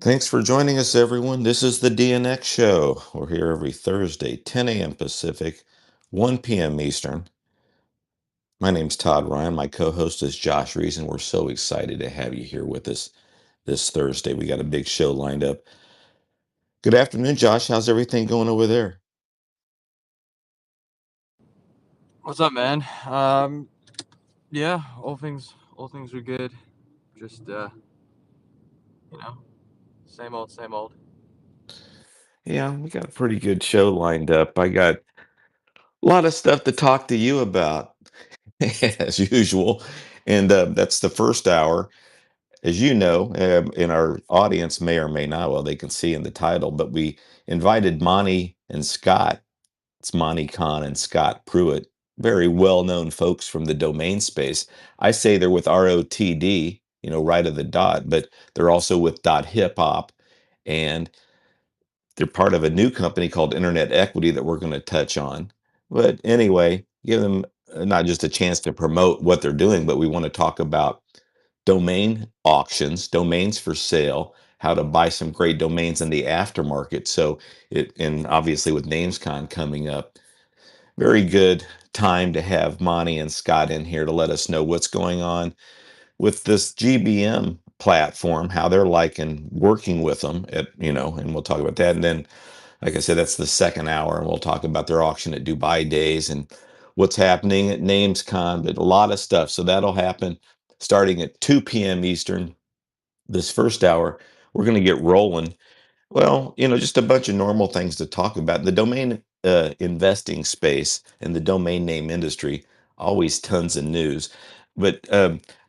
Thanks for joining us, everyone. This is the DNX Show. We're here every Thursday, 10 a.m. Pacific, 1 p.m. Eastern. My name's Todd Ryan. My co-host is Josh Reese, and we're so excited to have you here with us this Thursday. We got a big show lined up. Good afternoon, Josh. How's everything going over there? What's up, man? Yeah, all things are good. Just you know, same old, same old. Yeah, we got a pretty good show lined up. I got a lot of stuff to talk to you about, as usual. And that's the first hour. As you know, and our audience may or may not, well, they can see in the title, but we invited Monte and Scott. It's Monte Cahn and Scott Pruitt, very well-known folks from the domain space. I say they're with ROTD, right of the dot, but they're also with .hip hop, and they're part of a new company called Internet Equity that we're going to touch on. But anyway, give them not just a chance to promote what they're doing, but we want to talk about domain auctions, domains for sale, how to buy some great domains in the aftermarket. So and obviously with NamesCon coming up, very good time to have Monty and Scott in here to let us know what's going on with this GBM platform, how they're liking working with them and we'll talk about that. And then, like I said, that's the second hour, and we'll talk about their auction at Dubai Days and what's happening at NamesCon, but a lot of stuff. So that'll happen starting at 2 p.m. Eastern. This first hour, we're going to get rolling. Well, just a bunch of normal things to talk about. The domain investing space and the domain name industry, always tons of news. But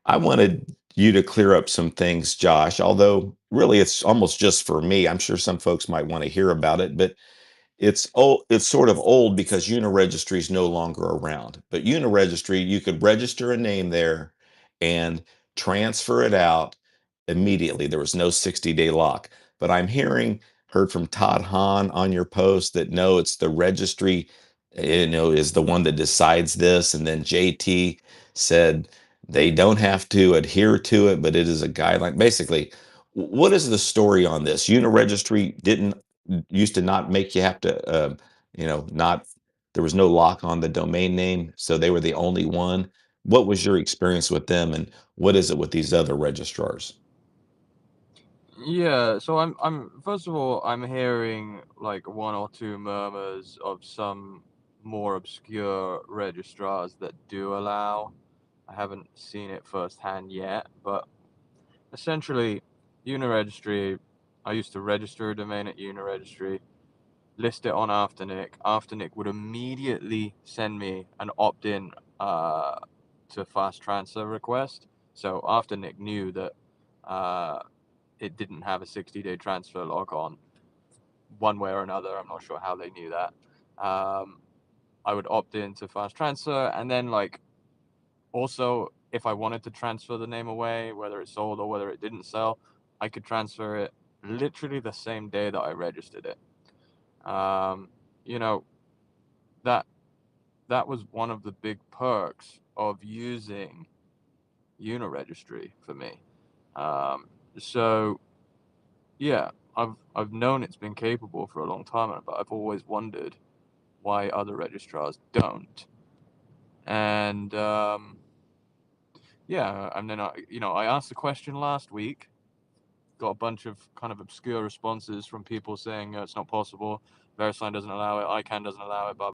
I wanted you to clear up some things, Josh, although really it's almost just for me. I'm sure some folks might want to hear about it, but it's old, it's sort of old because Uniregistry is no longer around. But Uniregistry, you could register a name there and transfer it out immediately. There was no 60-day lock. But heard from Todd Hahn on your post that no, it's the registry, is the one that decides this. And then JT said they don't have to adhere to it, but it is a guideline. Basically, what is the story on this? Uniregistry didn't used to not make you have to, not, there was no lock on the domain name, so they were the only one. What was your experience with them, and what is it with these other registrars? Yeah, so I'm first of all, I'm hearing like one or two murmurs of some more obscure registrars that do allow. I haven't seen it firsthand yet, but essentially, Uniregistry. I used to register a domain at Uniregistry, list it on Afternic. Afternic would immediately send me an opt-in uh, to fast transfer request. So Afternic knew that uh, it didn't have a 60-day transfer log on one way or another. I'm not sure how they knew that. Um, I would opt in to fast transfer, and then like also if I wanted to transfer the name away, whether it sold or whether it didn't sell, I could transfer it literally the same day that I registered it. Um, you know, that that was one of the big perks of using Uniregistry for me. Um, so yeah, I've known it's been capable for a long time, but I've always wondered why other registrars don't. And yeah, and then I asked the question last week, got a bunch of kind of obscure responses from people saying it's not possible, VeriSign doesn't allow it, ICANN doesn't allow it, blah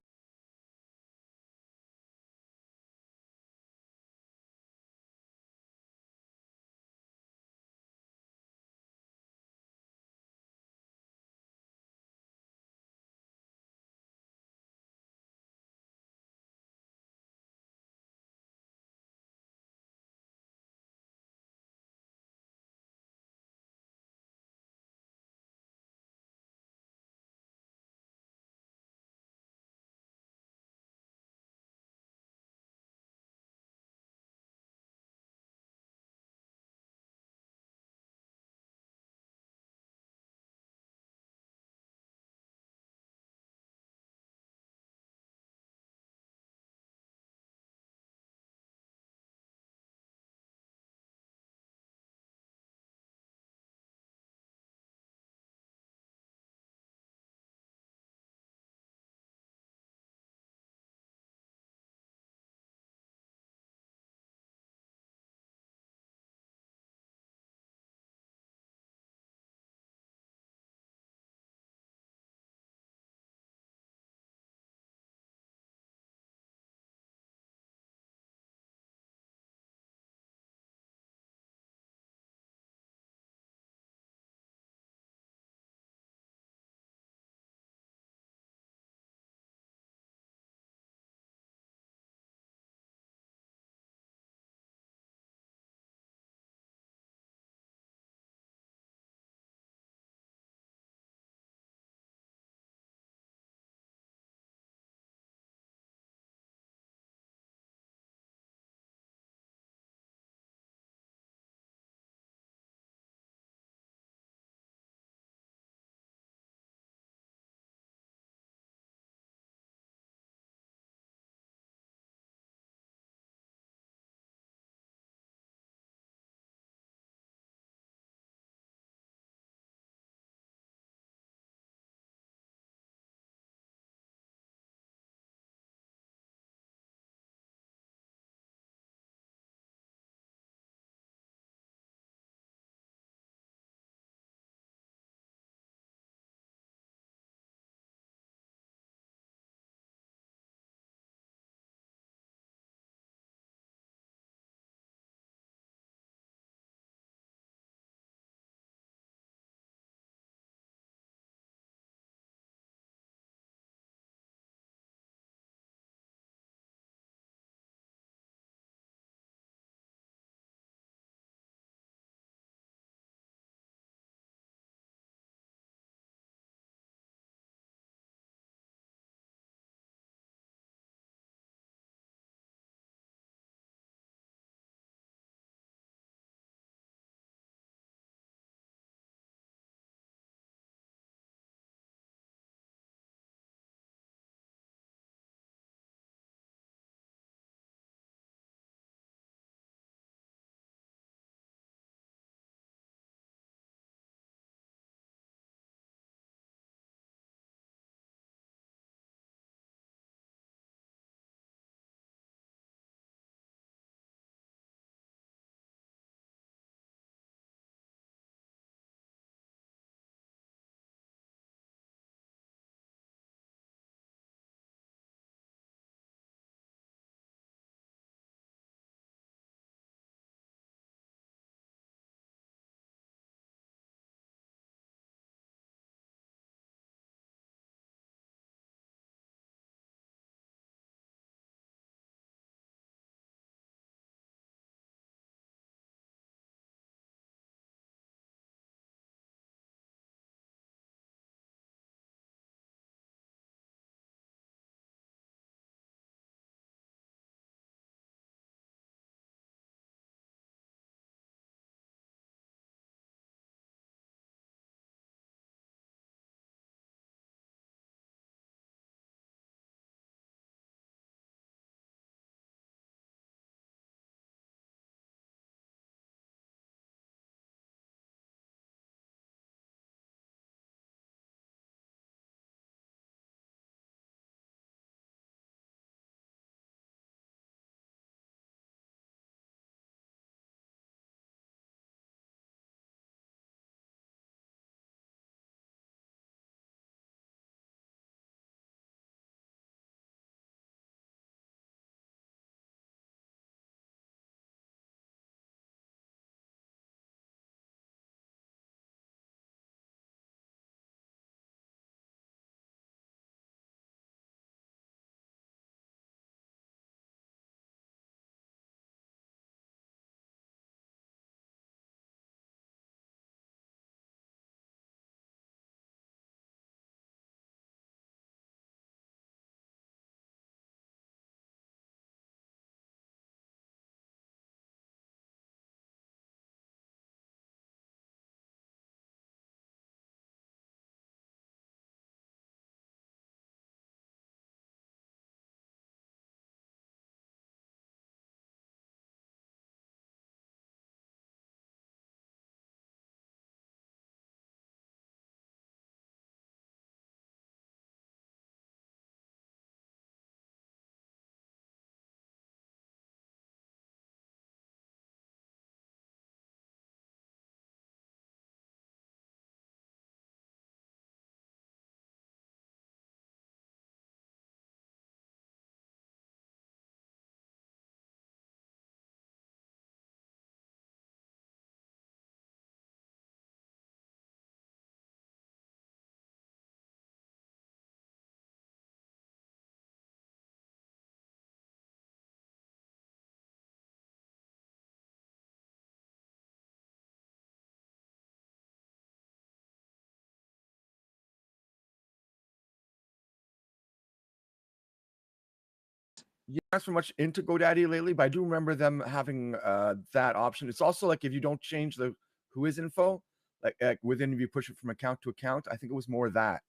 not so much into GoDaddy lately, but I do remember them having that option. It's also like if you don't change the who is info, like within if you push it from account to account, I think it was more that,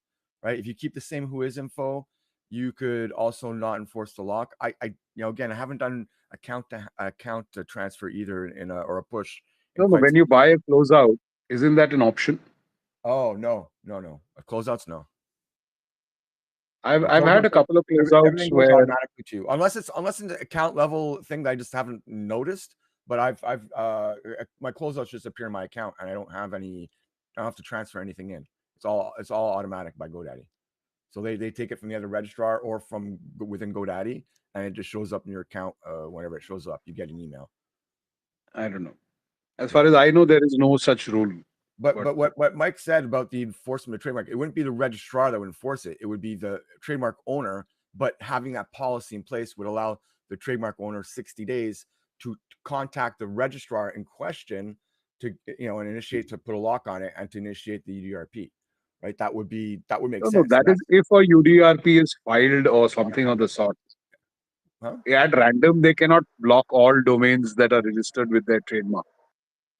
right? If you keep the same who is info, you could also not enforce the lock. Again, I haven't done account to transfer either in a or a push in No, no. quite When some you time. buy a closeout, isn't that an option? Oh no. Closeouts, no. I've Closeouts, had a couple of closeouts everything goes where automatically to you, unless it's an account level thing that I just haven't noticed. But my closeouts just appear in my account, and I don't have to transfer anything in. It's all automatic by GoDaddy. So they take it from the other registrar or from within GoDaddy, and it just shows up in your account whenever it shows up. You get an email. I don't know. As Yeah. far as I know, there is no such rule. But what Mike said about the enforcement of trademark, it wouldn't be the registrar that would enforce it. It would be the trademark owner. But having that policy in place would allow the trademark owner 60 days to contact the registrar in question to and initiate to put a lock on it and to initiate the UDRP. Right? That would make No, no, sense. that is if a UDRP is filed or something of the sort. Huh? At random, they cannot block all domains that are registered with their trademark.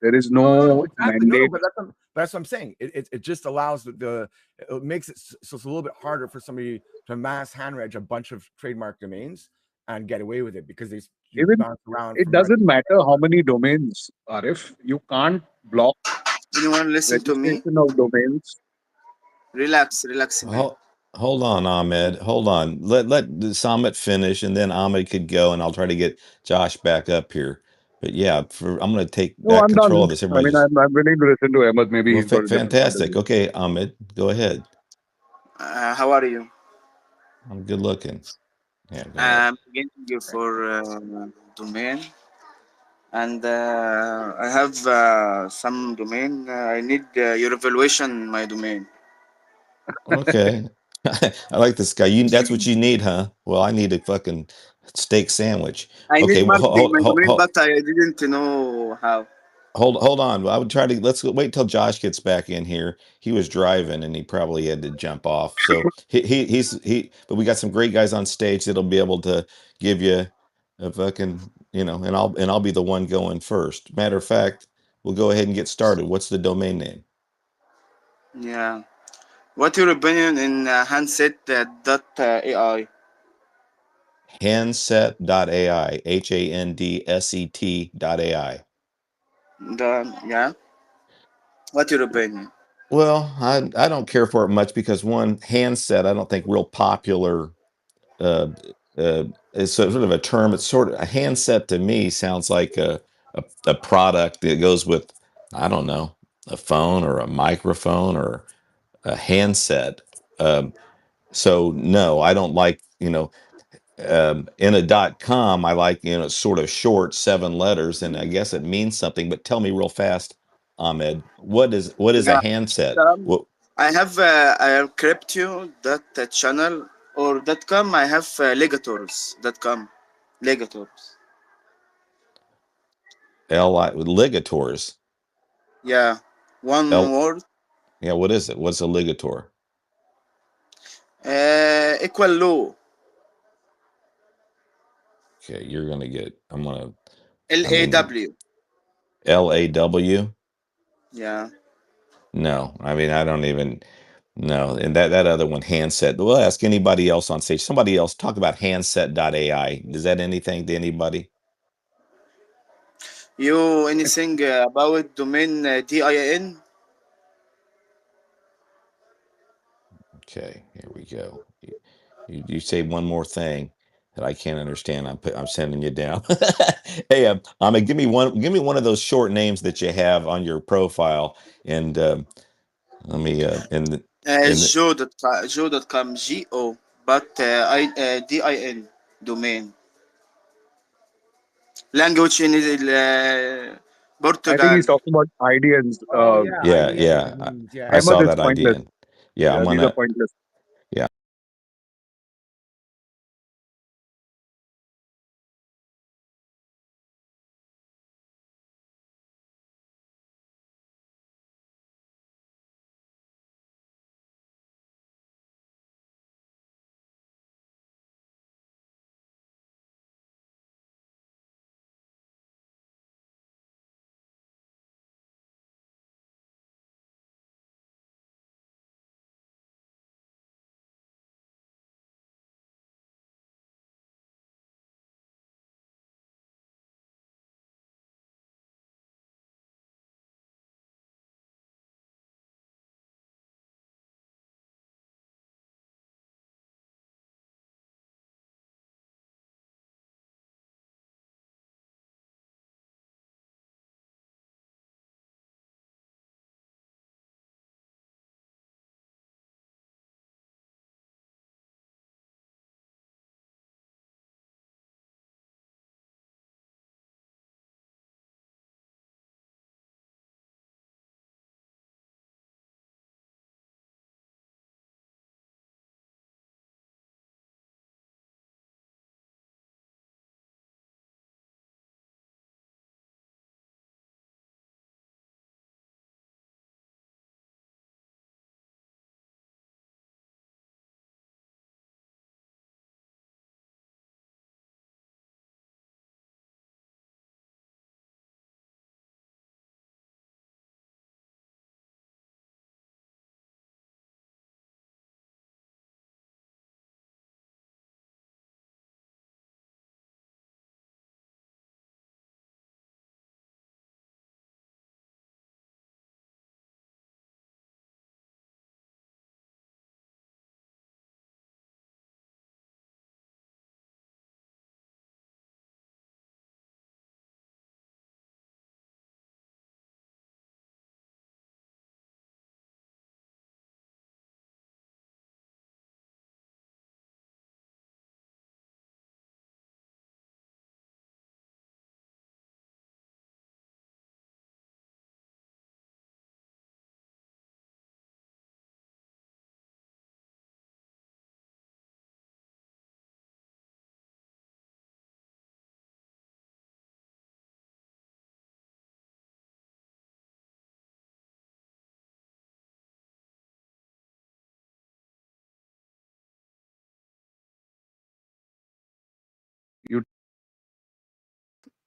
There is No, no exactly. No, mandate. but that's what I'm saying. It just allows it makes it so it's a little bit harder for somebody to mass hand reg a bunch of trademark domains and get away with it because you Even bounce around it from doesn't matter how many domains are. If you can't block Anyone listen to me? registration of domains, Relax, man. Hold on, Ahmed. Hold on. Let Samit finish, and then Ahmed could go, and I'll try to get Josh back up here. But yeah, I'm going to take no, back I'm control done. of this. I Everybody mean, just I'm willing to listen to Ahmed. Maybe well, he's got a different point of fantastic. view. Okay, Ahmed, go ahead. How are you? I'm good looking. Yeah, go ahead. I'm beginning you for domain, and I have some domain. I need your evaluation, my domain. Okay. I like this guy. That's what you need, huh? Well, I need a fucking steak sandwich. I need Okay, well, marketing my domain, but I didn't know how. hold on. I would try to wait till Josh gets back in here. He was driving and he probably had to jump off. So but we got some great guys on stage that'll be able to give you a fucking, and I'll be the one going first. Matter of fact, we'll go ahead and get started. What's the domain name? Yeah. What your opinion in handset dot AI? Handset.ai, handset.ai. Yeah. What your opinion? Well, I don't care for it much because one handset, I don't think real popular. Uh, it's sort of a term. It's sort of a handset to me sounds like a product that goes with, I don't know, a phone or a microphone or a handset. So no, I don't like, in a .com, I like, it's sort of short, 7 letters, and I guess it means something. But tell me real fast, Ahmed, what is a Yeah. handset? Um, What I have crypto dot channel or dot com. I have legators dot com. Legators. ligators? Yeah. One L word. Yeah, what is it? What's a ligator? Equal low. Okay, L I A mean, W. LAW? Yeah. No, I mean, I don't even no. And that other one, handset. We'll ask anybody else on stage. Somebody else talk about handset.ai. Does that anything to anybody? You anything about domain DIN? Okay, here we go. You say one more thing that I can't understand. I'm sending you down. Hey, give me one of those short names that you have on your profile, and let me in the, Joe.com. Go. But DIN domain. Language in I think Portugal. he's talking about IDNs. Oh yeah, yeah, IDN yeah. domains. Yeah, I yeah. Ahmed saw is that pointless. idea. Yeah, I'm Yeah, these are gonna. pointless. Yeah,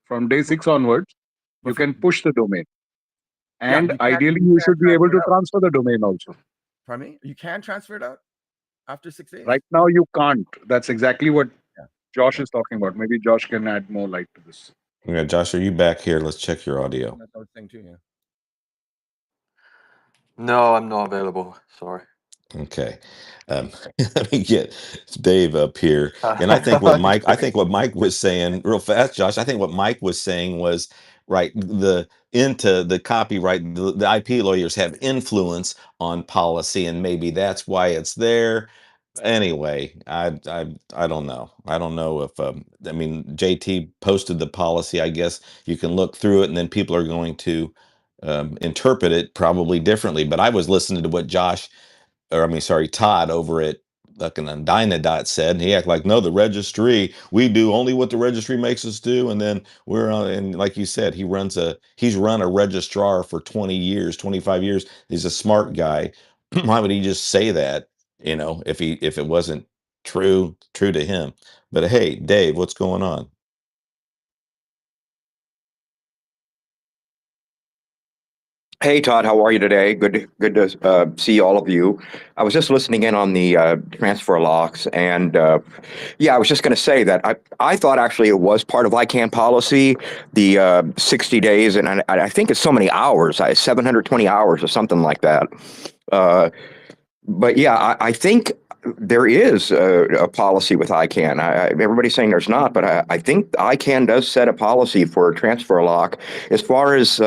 From day 6 onwards, But you can push the domain. yeah, And but ideally, you you can't should be able transfer to it out. transfer the domain also. Pardon me? You can transfer it out after 6 days? Right now, you can't. That's exactly what Yeah. Josh Okay. is talking about. Maybe Josh can add more light to this. Yeah, Josh, are you back here? Let's check your audio. That's what I was saying too, yeah. No, I'm not available. Sorry. Okay. Let me get Dave up here. And I think what Mike was saying real fast, Josh, I think what Mike was saying was right, the into the copyright, the IP lawyers have influence on policy, and maybe that's why it's there. Anyway, I don't know. I don't know if I mean JT posted the policy. I guess you can look through it, and then people are going to interpret it probably differently. But I was listening to what Josh, or I mean, sorry, Todd over at fucking Dynadot said, and he acted like, no, the registry, we do only what the registry makes us do, and then we're on. And like you said, he's run a registrar for 20 years, 25 years. He's a smart guy. Why would he just say that? If it wasn't true to him. But hey, Dave, what's going on? Hey Todd, how are you today? Good to see all of you. I was just listening in on the transfer locks, and yeah, I was just going to say that I thought actually it was part of ICANN policy, the 60 days, and I think it's so many hours, 720 hours or something like that. But yeah, I think there is a policy with ICANN. Everybody's saying there's not, but I think ICANN does set a policy for transfer lock. As far as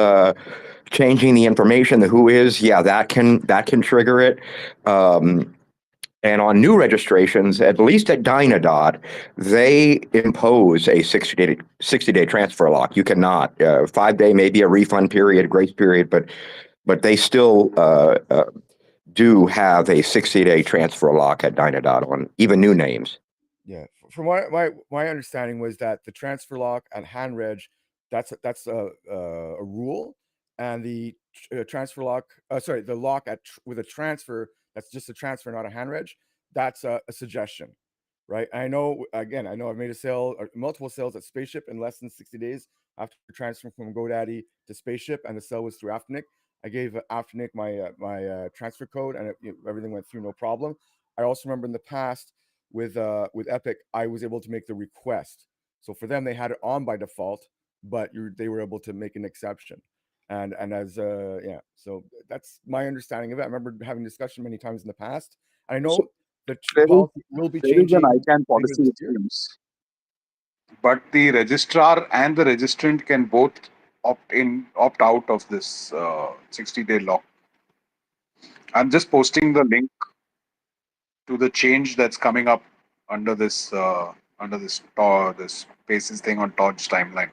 changing the information, the who is, yeah, that can trigger it. And on new registrations, at least at Dynadot, they impose a 60-day transfer lock. You cannot. 5-day, maybe a refund period, grace period, but they still do have a 60-day transfer lock at Dynadot on even new names. Yeah, from my understanding was that the transfer lock at HandReg, that's a rule, and the transfer lock, sorry, the lock with a transfer, that's just a transfer, not a HandReg, that's a suggestion, right? I know I've made a sale, or multiple sales at Spaceship in less than 60 days after transferring from GoDaddy to Spaceship, and the sale was through Afternic. I gave Afternic my transfer code, and everything went through no problem. I also remember in the past with Epic, I was able to make the request. So for them, they had it on by default, but they were able to make an exception. And as yeah, so that's my understanding of it. I remember having discussion many times in the past. I know So the there is policy will be there is an changing ICANN later policy this which year. seems, but the registrar and the registrant can both opt out of this 60-day lock. I'm just posting the link to the change that's coming up under this this Spaces thing on Todd's timeline.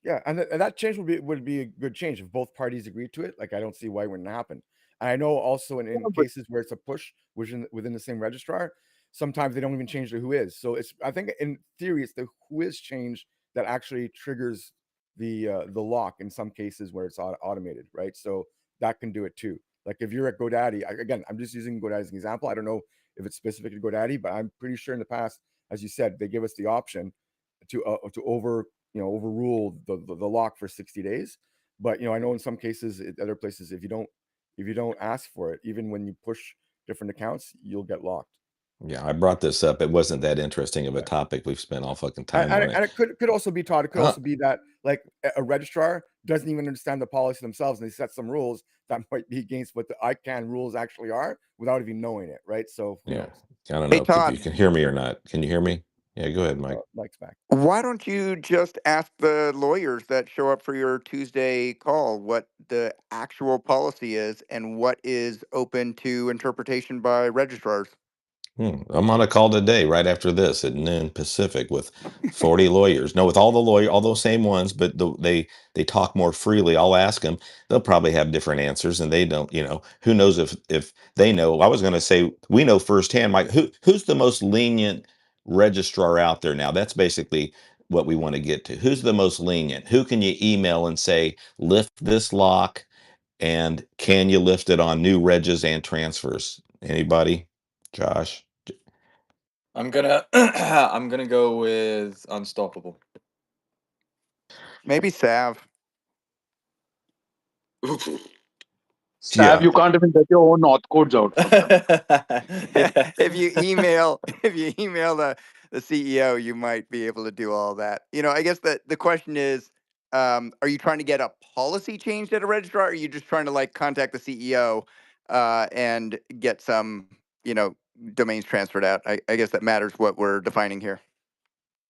Yeah, and that change would be a good change if both parties agreed to it. Like, I don't see why it wouldn't happen. And I know also in But cases where it's a push within the same registrar, sometimes they don't even change the who is. So I think in theory it's the who is change that actually triggers the lock in some cases where it's automated, right? So that can do it too. Like if you're at GoDaddy, again, I'm just using GoDaddy as an example. I don't know if it's specific to GoDaddy, but I'm pretty sure in the past, as you said, they give us the option to overrule the lock for 60 days. But I know in some cases, other places, if you don't ask for it, even when you push different accounts, you'll get locked. Yeah, I brought this up. It wasn't that interesting of a Yeah. topic. We've spent all fucking And, time and, on it- and it. it could also be, Todd. It could Uh, also be that like a registrar doesn't even understand the policy themselves, and they set some rules that might be against what the ICANN rules actually are without even knowing it, right? So who yeah, knows? I don't Hey know if you Todd, can hear me or not. Can you hear me? Yeah, go ahead, Mike. Mike's back. why don't you just ask the lawyers that show up for your Tuesday call what the actual policy is and what is open to interpretation by registrars? I'm on a call today, right after this at noon Pacific with 40 lawyers. No, with all the all those same ones, but they talk more freely. I'll ask them. They'll probably have different answers, and they don't. Who knows if they know? I was going to say we know firsthand, Mike. Who's the most lenient registrar out there now? That's basically what we want to get to. Who's the most lenient? Who can you email and say lift this lock, and can you lift it on new regs and transfers? Anybody? Josh? I'm gonna I'm gonna go with Unstoppable. Maybe salve. Stab, you can't even get your own auth codes out from them. If you email the CEO, you might be able to do all that. I guess the question is, are you trying to get a policy changed at a registrar, or are you just trying to contact the CEO and get some domains transferred out? I guess that matters what we're defining here.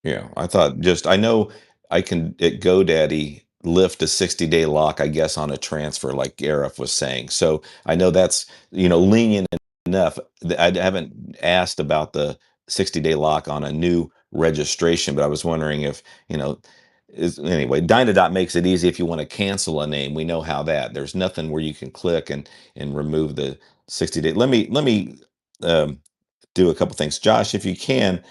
Yeah, I know I can at GoDaddy lift a 60-day lock, I guess, on a transfer, like Gareth was saying. So I know that's, lenient enough. I haven't asked about the 60-day lock on a new registration, but I was wondering if, anyway, Dynadot makes it easy if you want to cancel a name. We know how that. There's nothing where you can click and remove the 60-day. Let me do a couple things. Josh, if you can,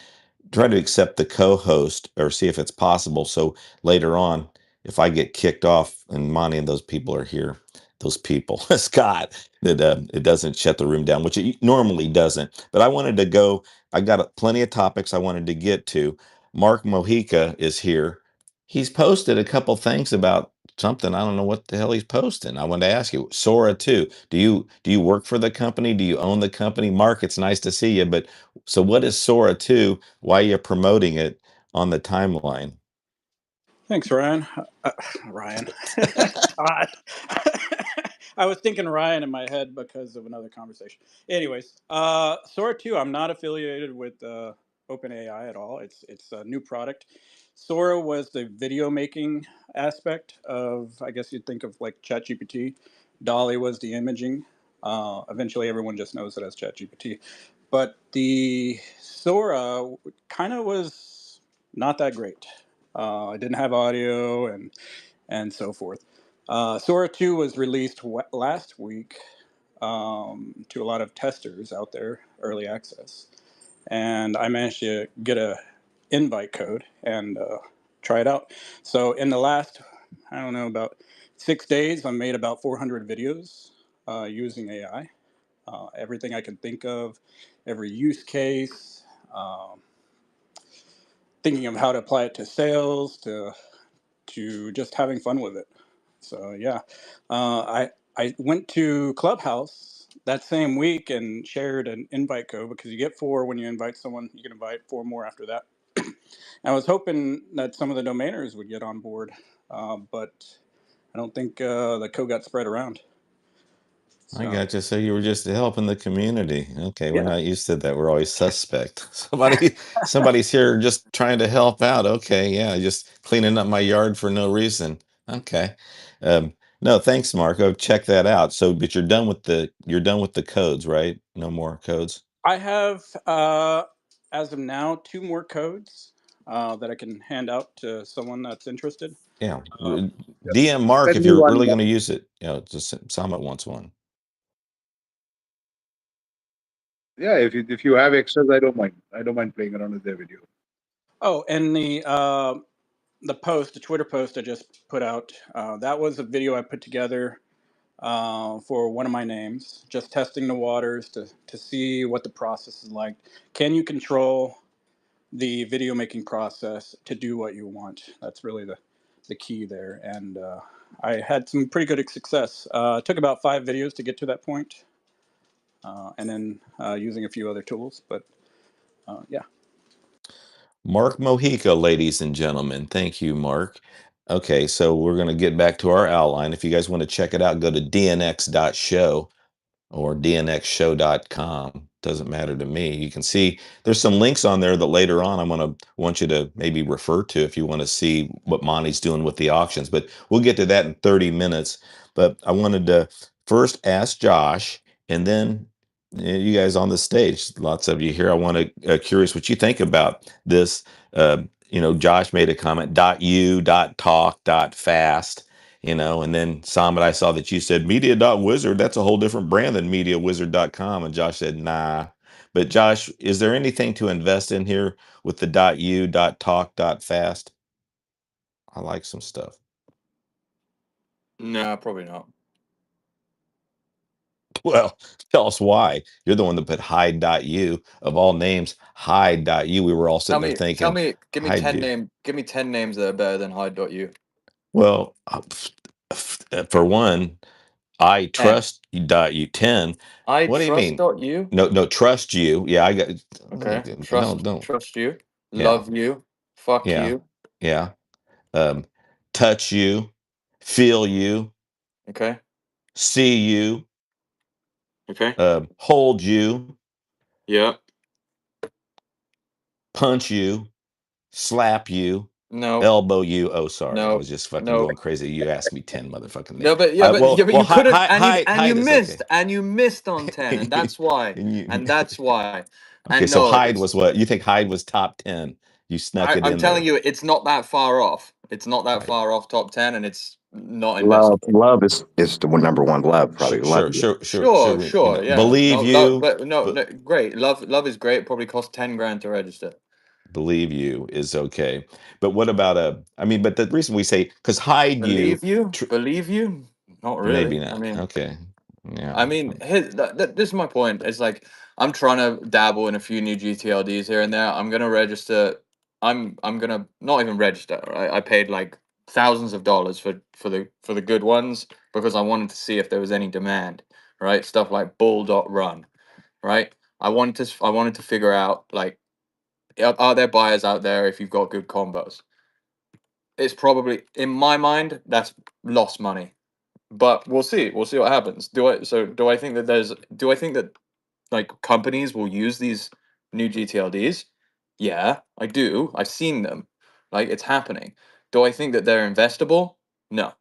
try to accept the co-host or see if it's possible. So later on, if I get kicked off and Monty and those people are here, those people, Scott, that it doesn't shut the room down, which it normally doesn't. But I wanted to go. I got plenty of topics I wanted to get to. Mark Mojica is here. He's posted a couple things about something. I don't know what the hell he's posting. I wanted to ask you, Sora too. Do you work for the company? Do you own the company? Mark, it's nice to see you. But so what is Sora 2? Why are you promoting it on the timeline? Thanks, Ryan. Ryan. Todd. I was thinking Ryan in my head because of another conversation. Anyways, Sora 2, I'm not affiliated with OpenAI at all. It's a new product. Sora was the video making aspect of, I guess you'd think of like ChatGPT. Dolly was the imaging. Eventually, everyone just knows it as ChatGPT. But the Sora kind of was not that great. It didn't have audio and so forth. Sora 2 was released last week to a lot of testers out there, early access, and I managed to get a invite code and try it out. So in the last, I don't know, about 6 days, I made about 400 videos using AI. Everything I can think of, every use case, thinking of how to apply it to sales, to just having fun with it. So yeah, I went to Clubhouse that same week and shared an invite code because you get 4 when you invite someone. You can invite 4 more after that. I was hoping that some of the domainers would get on board, but I don't think the code got spread around. I So got you. So you were just helping the community. Okay, we're yeah, not used to that. We're always suspect. Somebody's here just trying to help out. Okay, yeah, just cleaning up my yard for no reason. Okay. No, thanks, Marco. Check that out. So, but you're done with the codes, right? No more codes. I have as of now 2 more codes that I can hand out to someone that's interested. Yeah. Yeah. DM Mark Send if me you're one. really going to use it. Just Summit wants one. Yeah, if you have extras, I don't mind. I don't mind playing around with their video. Oh, and the post, the Twitter post I just put out, that was a video I put together for one of my names, just testing the waters to see what the process is like. Can you control the video making process to do what you want? That's really the key there. And I had some pretty good success. It took about 5 videos to get to that point, and then using a few other tools. But yeah. Mark Mojica, ladies and gentlemen. Thank you, Mark. Okay, so we're going to get back to our outline. If you guys want to check it out, go to DNX.show or DNXshow.com. Doesn't matter to me. You can see there's some links on there that later on want you to maybe refer to if you want to see what Monty's doing with the auctions. But we'll get to that in 30 minutes. But I wanted to first ask Josh, and then you guys on the stage, lots of you here. I want to curious what you think about this. Josh made a comment. .u, .talk, .fast. And then Samit, I saw that you said media.wizard. That's a whole different brand than mediawizard.com. And Josh said, nah. But Josh, is there anything to invest in here with the .u, .talk, .fast? I like some stuff. No, probably not. Well, tell us why. You're the one that put hide.u of all names, hide.u. We were all sitting there thinking, Give me hide 10 you. names that are better than hide.u. Well, for one, I 10. trust you 10. I What do you trust mean? dot you. No, trust you. Yeah, I got. Okay. Don't. Trust you. Yeah, Love you. Fuck yeah, you. yeah. Um, touch you, feel you, Okay. see you, Okay. hold you, Yeah. punch you, slap you, No. elbow you. Oh, sorry, I No. was just fucking No. going crazy. You asked me 10 motherfucking names. No, but yeah, but you could have, and you Hide is okay. missed, and you missed on 10, and that's why, And you, and that's why, okay, and so no, Hyde it's. was what? You think Hyde was top 10? You snuck it I'm in telling there. you, it's not that far off. It's not that Right. far off top 10, and it's not Love, investable. love is the number one. Love, probably love. Sure, sure, yeah. Believe No, love, you, but no, but no, great. Love is great. It probably costs 10 grand to register. believe you is okay. But what about I mean, but the reason we say because hide you, Believe you? Not really. maybe not. Okay, yeah. I mean, this is my point. It's like I'm trying to dabble in a few new GTLDs here and there. I'm gonna register. I'm gonna not even register. Right? I paid like thousands of dollars for the good ones because I wanted to see if there was any demand. Right, stuff like bull.run. Right, I wanted to figure out like are there buyers out there if you've got good combos. It's probably in my mind that's lost money, but we'll see. We'll see what happens. Do I think that like companies will use these new GTLDs? Yeah, I do. I've seen them. Like it's happening. Do I think that they're investable? No.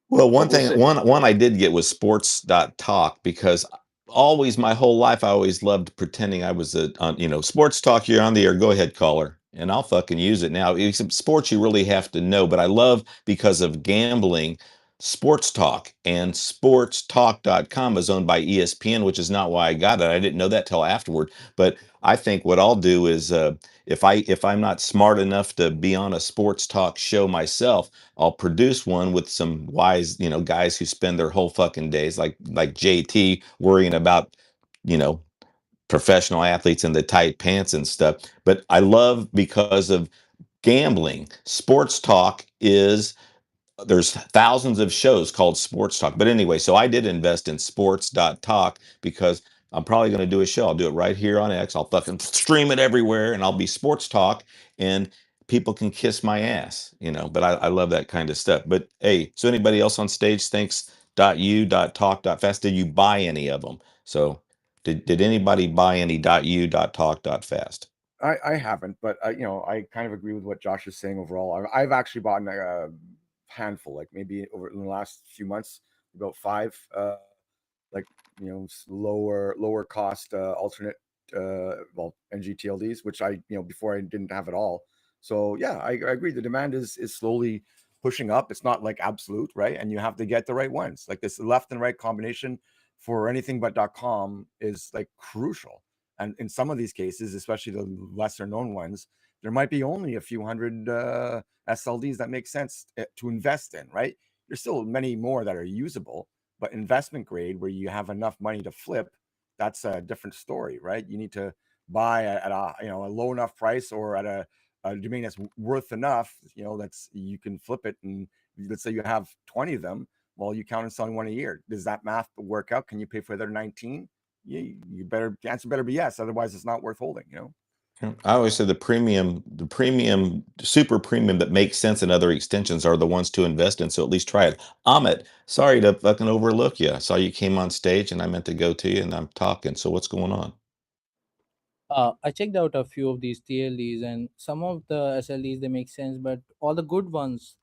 Well, But we'll see. one I did get was sports.talk because always my whole life I always loved pretending I was sports talk. You're on the air. Go ahead, caller, and I'll fucking use it now. Except sports, you really have to know. But I love because of gambling. Sports Talk and sportstalk.com is owned by ESPN, which is not why I got it. I didn't know that till afterward. But I think what I'll do is if I'm not smart enough to be on a sports talk show myself, I'll produce one with some wise, guys who spend their whole fucking days like JT worrying about, you know, professional athletes in the tight pants and stuff. But I love because of gambling. Sports talk is there's thousands of shows called sports talk. But anyway, so I did invest in sports.talk because I'm probably going to do a show. I'll do it right here on X. I'll fucking stream it everywhere and I'll be sports talk and people can kiss my ass. But I love that kind of stuff. But hey, so anybody else on stage thinks .u.talk.fast? Did you buy any of them? So did anybody buy any .u.talk.fast? I haven't, but I kind of agree with what Josh is saying overall. I've actually bought a handful, like maybe over in the last few months, about five, like lower cost alternate NGTLDs, which I before I didn't have at all. So yeah, I agree. The demand is slowly pushing up. It's not like absolute, right? And you have to get the right ones. Like this left and right combination for anything but .com is like crucial. And in some of these cases, especially the lesser known ones, there might be only a few hundred SLDs that make sense to invest in, right? There's still many more that are usable, but investment grade where you have enough money to flip, that's a different story, right? You need to buy at a low enough price or at a domain that's worth enough, that's you can flip it. And let's say you have 20 of them, well, you count on selling one a year. Does that math work out? Can you pay for the other 19? You better, the answer better be yes. Otherwise, it's not worth holding. I always say the premium, super premium that makes sense in other extensions are the ones to invest in. So at least try it. Amit, sorry to fucking overlook you. I saw you came on stage and I meant to go to you and I'm talking. So what's going on? I checked out a few of these TLDs and some of the SLDs they make sense, but all the good ones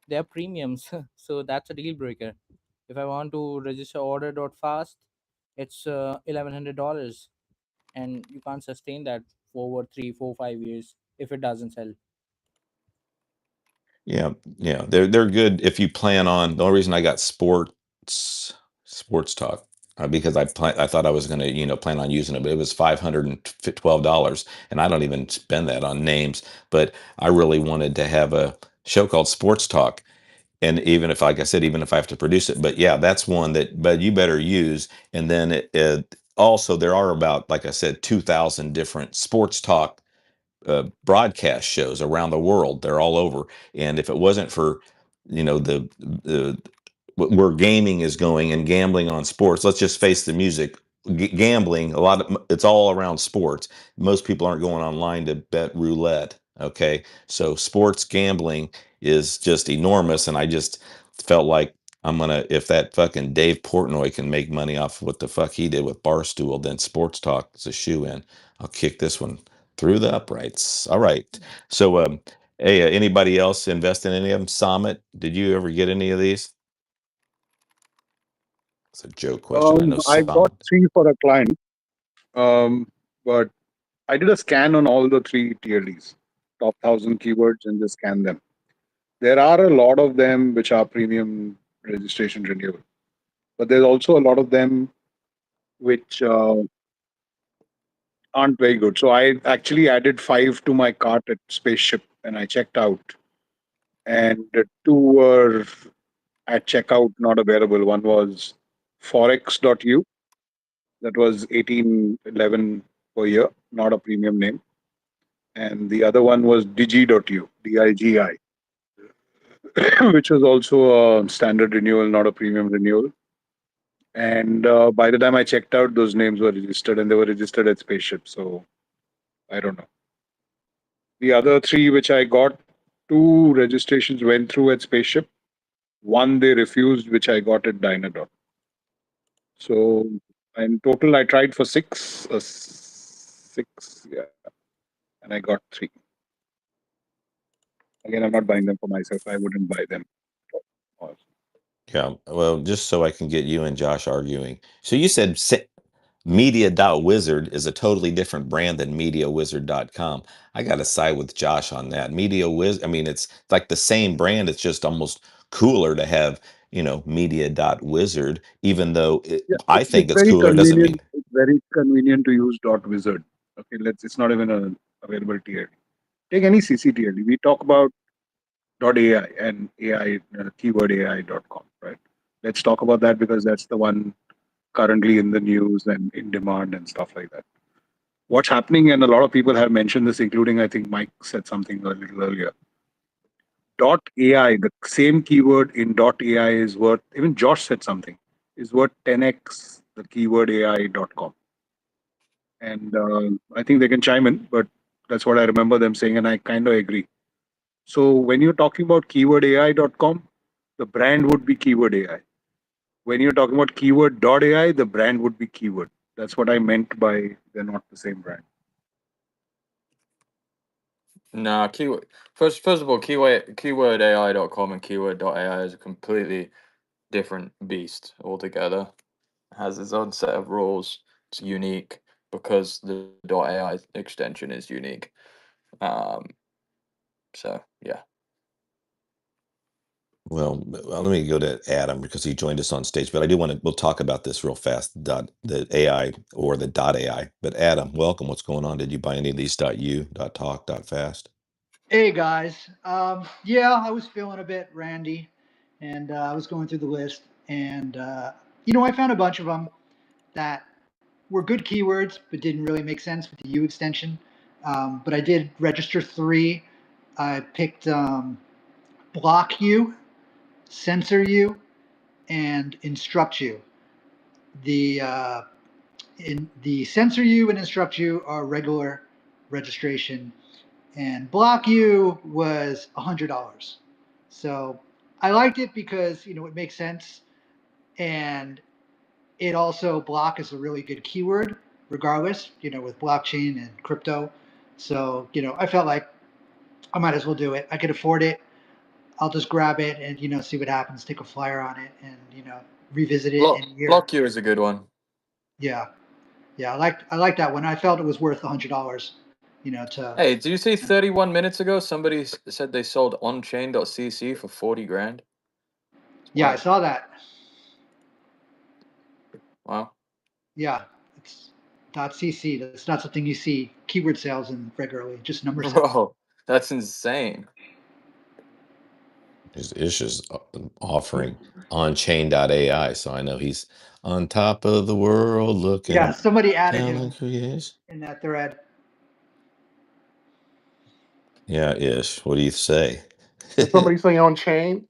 they're premiums, so that's a deal breaker. If I want to register order.fast, it's $1,100, and you can't sustain that for over 3, 4, 5 years if it doesn't sell. Yeah, yeah, they're good if you plan on. The only reason I got sports talk because I thought I was going to plan on using it, but it was $512, and I don't even spend that on names. But I really wanted to have a show called Sports Talk, and even if, like I said, even if I have to produce it, but yeah, that's one that but you better use. And then also there are about, like I said, 2,000 different sports talk broadcast shows around the world. They're all over. And if it wasn't for, the where gaming is going and gambling on sports, let's just face the music. Gambling, it's all around sports. Most people aren't going online to bet roulette. Okay, so sports gambling is just enormous, and I just felt like if that fucking Dave Portnoy can make money off of what the fuck he did with Barstool, then sports talk is a shoe in. I'll kick this one through the uprights. All right. So, hey, anybody else invest in any of them? Summit, did you ever get any of these? It's a joke question. I know I got Summit. 3 for a client, but I did a scan on all the 3 TLDs, top 1,000 keywords, and just scan them. There are a lot of them which are premium registration renewal, but there's also a lot of them which aren't very good. So I actually added 5 to my cart at Spaceship, and I checked out, and the 2 were at checkout not available. One was forex.u, that was 1811 per year, not a premium name, and the other one was digi.u, DIGI, which was also a standard renewal, not a premium renewal. And by the time I checked out, those names were registered, and they were registered at Spaceship. So I don't know. The other 3 which I got, 2 registrations went through at Spaceship. One they refused, which I got at Dynadot. So in total, I tried for 6, 6, yeah, and I got 3. Again, I'm not buying them for myself. I wouldn't buy them. Yeah. Well, just so I can get you and Josh arguing. So you said Media.Wizard is a totally different brand than MediaWizard.com. I got to side with Josh on that. I mean, it's like the same brand. It's just almost cooler to have, Media.Wizard, even though Yeah, I it's think it's very cooler. Doesn't mean. convenient. It's very convenient to use .wizard. Okay, it's not even a available TLD. Take any ccTLD. We talk about .ai and AI, keyword AI.com, right? Let's talk about that because that's the one currently in the news and in demand and stuff like that. What's happening, and a lot of people have mentioned this, including I think Mike said something a little earlier. .ai, the same keyword in .ai is worth, even Josh said something, is worth 10x the keyword AI.com. And I think they can chime in, but that's what I remember them saying, and I kind of agree. So when you're talking about keywordai.com, the brand would be keyword AI. When you're talking about keyword.ai, the brand would be keyword. That's what I meant by they're not the same brand. Nah, keyword. First of all, keywordai.com and keyword.ai is a completely different beast altogether. It has its own set of rules. It's unique because the .ai extension is unique. So yeah. Well, let me go to Adam because he joined us on stage. But I do we'll talk about this real fast. The AI or the .ai. But Adam, welcome. What's going on? Did you buy any of these .u, .talk, .fast? Hey guys, yeah, I was feeling a bit randy, and I was going through the list, and I found a bunch of them that were good keywords, but didn't really make sense with the U extension. But I did register 3. I picked block you, censor you, and instruct you. The censor you and instruct you are regular registration, and block you was $100. So I liked it because it makes sense, and it also block is a really good keyword, regardless. With blockchain and crypto. So I felt like I might as well do it. I could afford it. I'll just grab it and see what happens. Take a flyer on it and revisit it in a year. Block you is a good one. Yeah, yeah. I like that one. I felt it was worth $100. To Hey, did you see 31 minutes ago somebody said they sold onchain.cc for 40 grand? Yeah, I saw that. Wow. Yeah, it's .cc. That's not something you see keyword sales in regularly. Just number sales. Bro, that's insane. It's just offering on-chain.ai. So I know he's on top of the world looking Yeah, somebody added down him on creation. in that thread. Yeah, Ish. What do you say? Did somebody say on chain?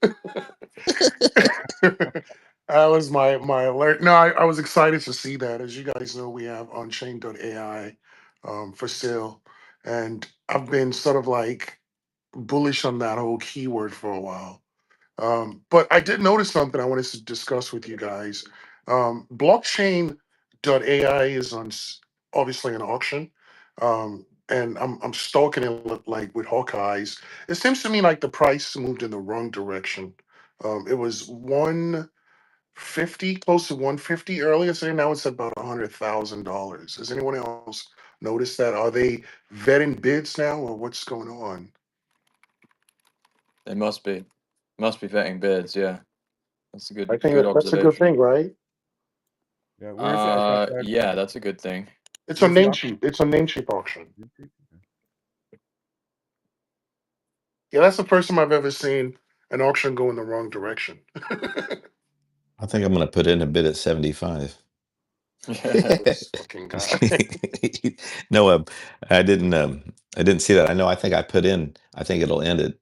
That was my alert. No, I was excited to see that. As you guys know, we have onchain.ai for sale. And I've been sort of like bullish on that whole keyword for a while. But I did notice something I wanted to discuss with you guys. Blockchain.ai is obviously an auction. And I'm stalking it like with hawk eyes. It seems to me like the price moved in the wrong direction. It was 150, close to 150 earlier today. Now it's about $100,000. Has anyone else noticed that? Are they vetting bids now, or what's going on? They must be vetting bids. Yeah, that's a I think good that's a good observation. thing, right? Yeah, where is it? I thought that, Yeah, that's a good thing. It's a where's the Namecheap. It's a Namecheap auction. Yeah, that's the first time I've ever seen an auction go in the wrong direction. I think I'm going to put in a bid at 75. This fucking guy. No, I didn't. I didn't see that. I think I put in. I think it'll end at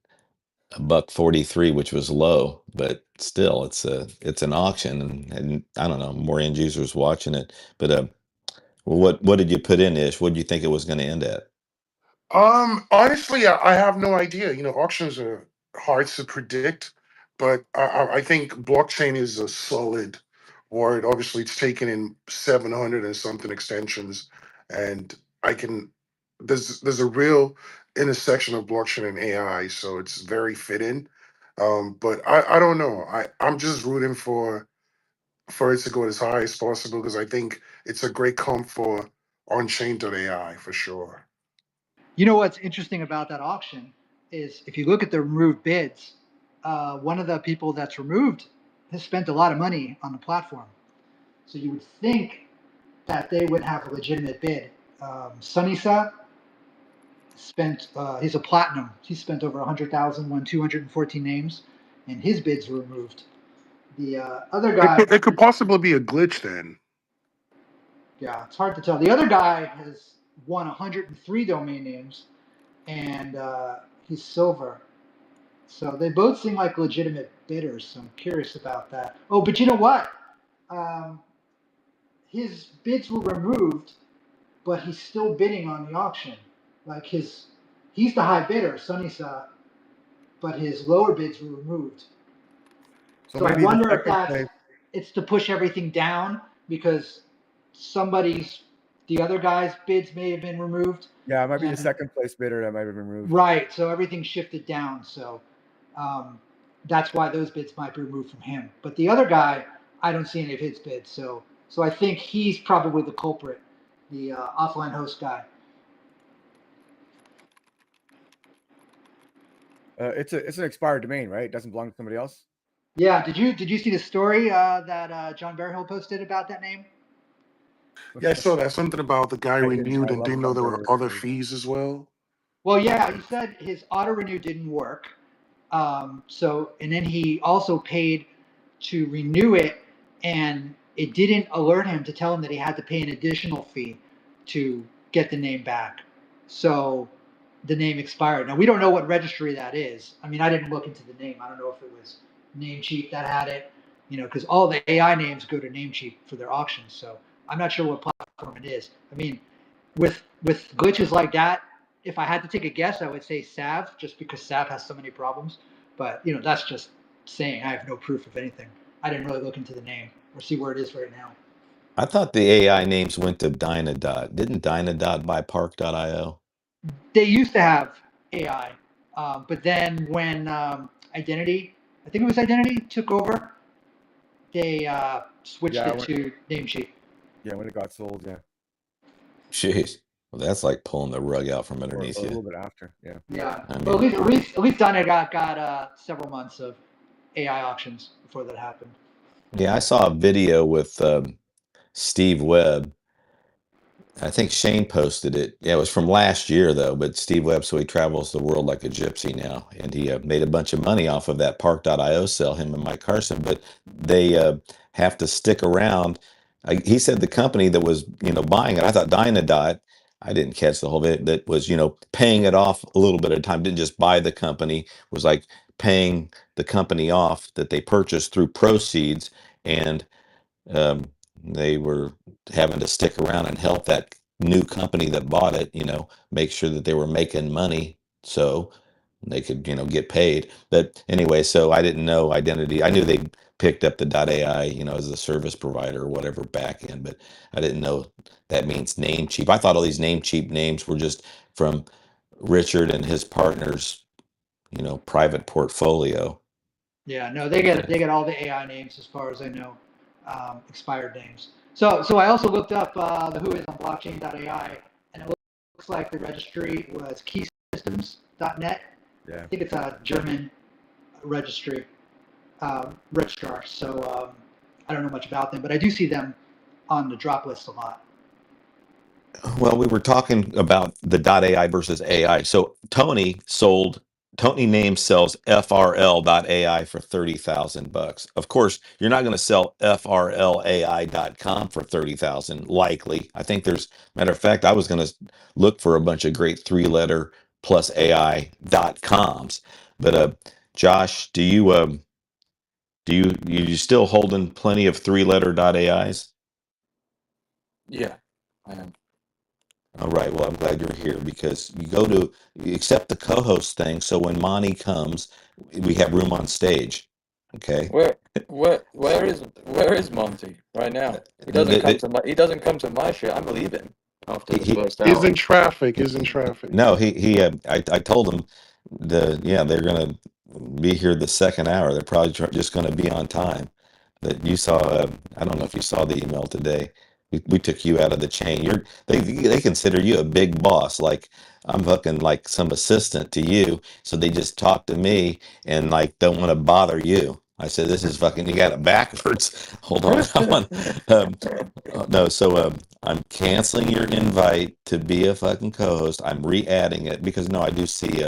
$1.43, which was low, but still, it's an auction, and I don't know, more end users watching it. But well, what did you put in, Ish? What did you think it was going to end at? Honestly, I have no idea. You know, auctions are hard to predict, but I think blockchain is a solid word. Obviously, it's taken in 700 and something extensions, and I can. There's a real intersection of blockchain and AI, so it's very fitting. But I don't know. I'm just rooting for it to go as high as possible because I think it's a great comp for on-chain.ai for sure. You know what's interesting about that auction is if you look at the removed bids, one of the people that's removed has spent a lot of money on the platform. So you would think that they would have a legitimate bid. Sunisa spent, he's a platinum. He spent over 100,000, won 214 names, and his bids were removed. The other guy, It could possibly be a glitch then. yeah, it's hard to tell. The other guy has won 103 domain names, and he's silver. So they both seem like legitimate bidders. So I'm curious about that. Oh, but you know what? Um, his bids were removed, but he's still bidding on the auction. Like he's the high bidder, Sunisa, but his lower bids were removed. so So I maybe the wonder if second place. it's to push everything down because the other guy's bids may have been removed. Yeah, it might be the And- second place bidder that might have been removed. Right. So everything shifted down. So that's why those bids might be removed from him. But the other guy, I don't see any of his bids. So I think he's probably the culprit, the offline host guy. It's an expired domain, right? It doesn't belong to somebody else. Yeah. Did you see the story that John Bearhill posted about that name? Yeah, I saw that. Something about the guy I renewed and love didn't know there were John other Bearhill. fees as well. Well, yeah, he said his auto renew didn't work. And then he also paid to renew it, and it didn't alert him to tell him that he had to pay an additional fee to get the name back. So the name expired. Now we don't know what registry that is. I mean, I didn't look into the name. I don't know if it was Namecheap that had it, because all the AI names go to Namecheap for their auctions. So I'm not sure what platform it is. I mean, with glitches like that, if I had to take a guess, I would say Sav, just because Sav has so many problems. But that's just saying. I have no proof of anything. I didn't really look into the name or see where it is right now. I thought the AI names went to Dynadot. Didn't Dynadot buy Park.io? They used to have AI, but then when Identity, I think it was Identity, took over, they switched Yeah, it to Namecheap. Yeah, when it got sold, yeah, Jeez. Well, that's like pulling the rug out from or underneath a you. little bit after, yeah. Yeah, I but mean, at least Dynadot got several months of AI auctions before that happened. yeah, I saw a video with Steve Webb. I think Shane posted it. Yeah, it was from last year though, but Steve Webb, so he travels the world like a gypsy now, and he made a bunch of money off of that Park.io sell, him and Mike Carson, but they have to stick around. He said the company that was, buying it, I thought Dynadot I didn't catch the whole bit. That was, paying it off a little bit at a time. Didn't just buy the company. Was like paying the company off that they purchased through proceeds, and um, they were having to stick around and help that new company that bought it, make sure that they were making money so they could, get paid. But anyway, so I didn't know identity. I knew they picked up the .ai, as a service provider or whatever back end, but I didn't know that means name cheap. I thought all these name cheap names were just from Richard and his partners, private portfolio. Yeah, no, they get all the AI names as far as I know, expired names. So I also looked up the who is on blockchain.ai, and it looks like the registry was keysystems.net. Yeah. I think it's a German registrar. So I don't know much about them, but I do see them on the drop list a lot. Well, we were talking about the .ai versus AI. So Tony Name sells FRL.ai for $30,000. Of course, you're not going to sell FRLAI.com for $30,000, likely. I think matter of fact, I was going to look for a bunch of great 3-letter plus AI.coms. But Josh, you still holding plenty of 3-letter .ais? Yeah, I am. All right. Well, I'm glad you're here because you accept the co-host thing. So when Monte comes, we have room on stage. Okay. Where is Monty right now? He doesn't come to my shit. I'm leaving after the first Is hour. in traffic. Is in traffic. No, I told him they're gonna be here the second hour. They're probably just gonna be on time. That you saw, I don't know if you saw the email today. We took you out of the chain. They consider you a big boss. Like I'm fucking like some assistant to you. So they just talk to me and like don't want to bother you. I said, this is fucking, you got it backwards. Hold on. No, so I'm canceling your invite to be a fucking co-host. I'm re-adding it because no, I do see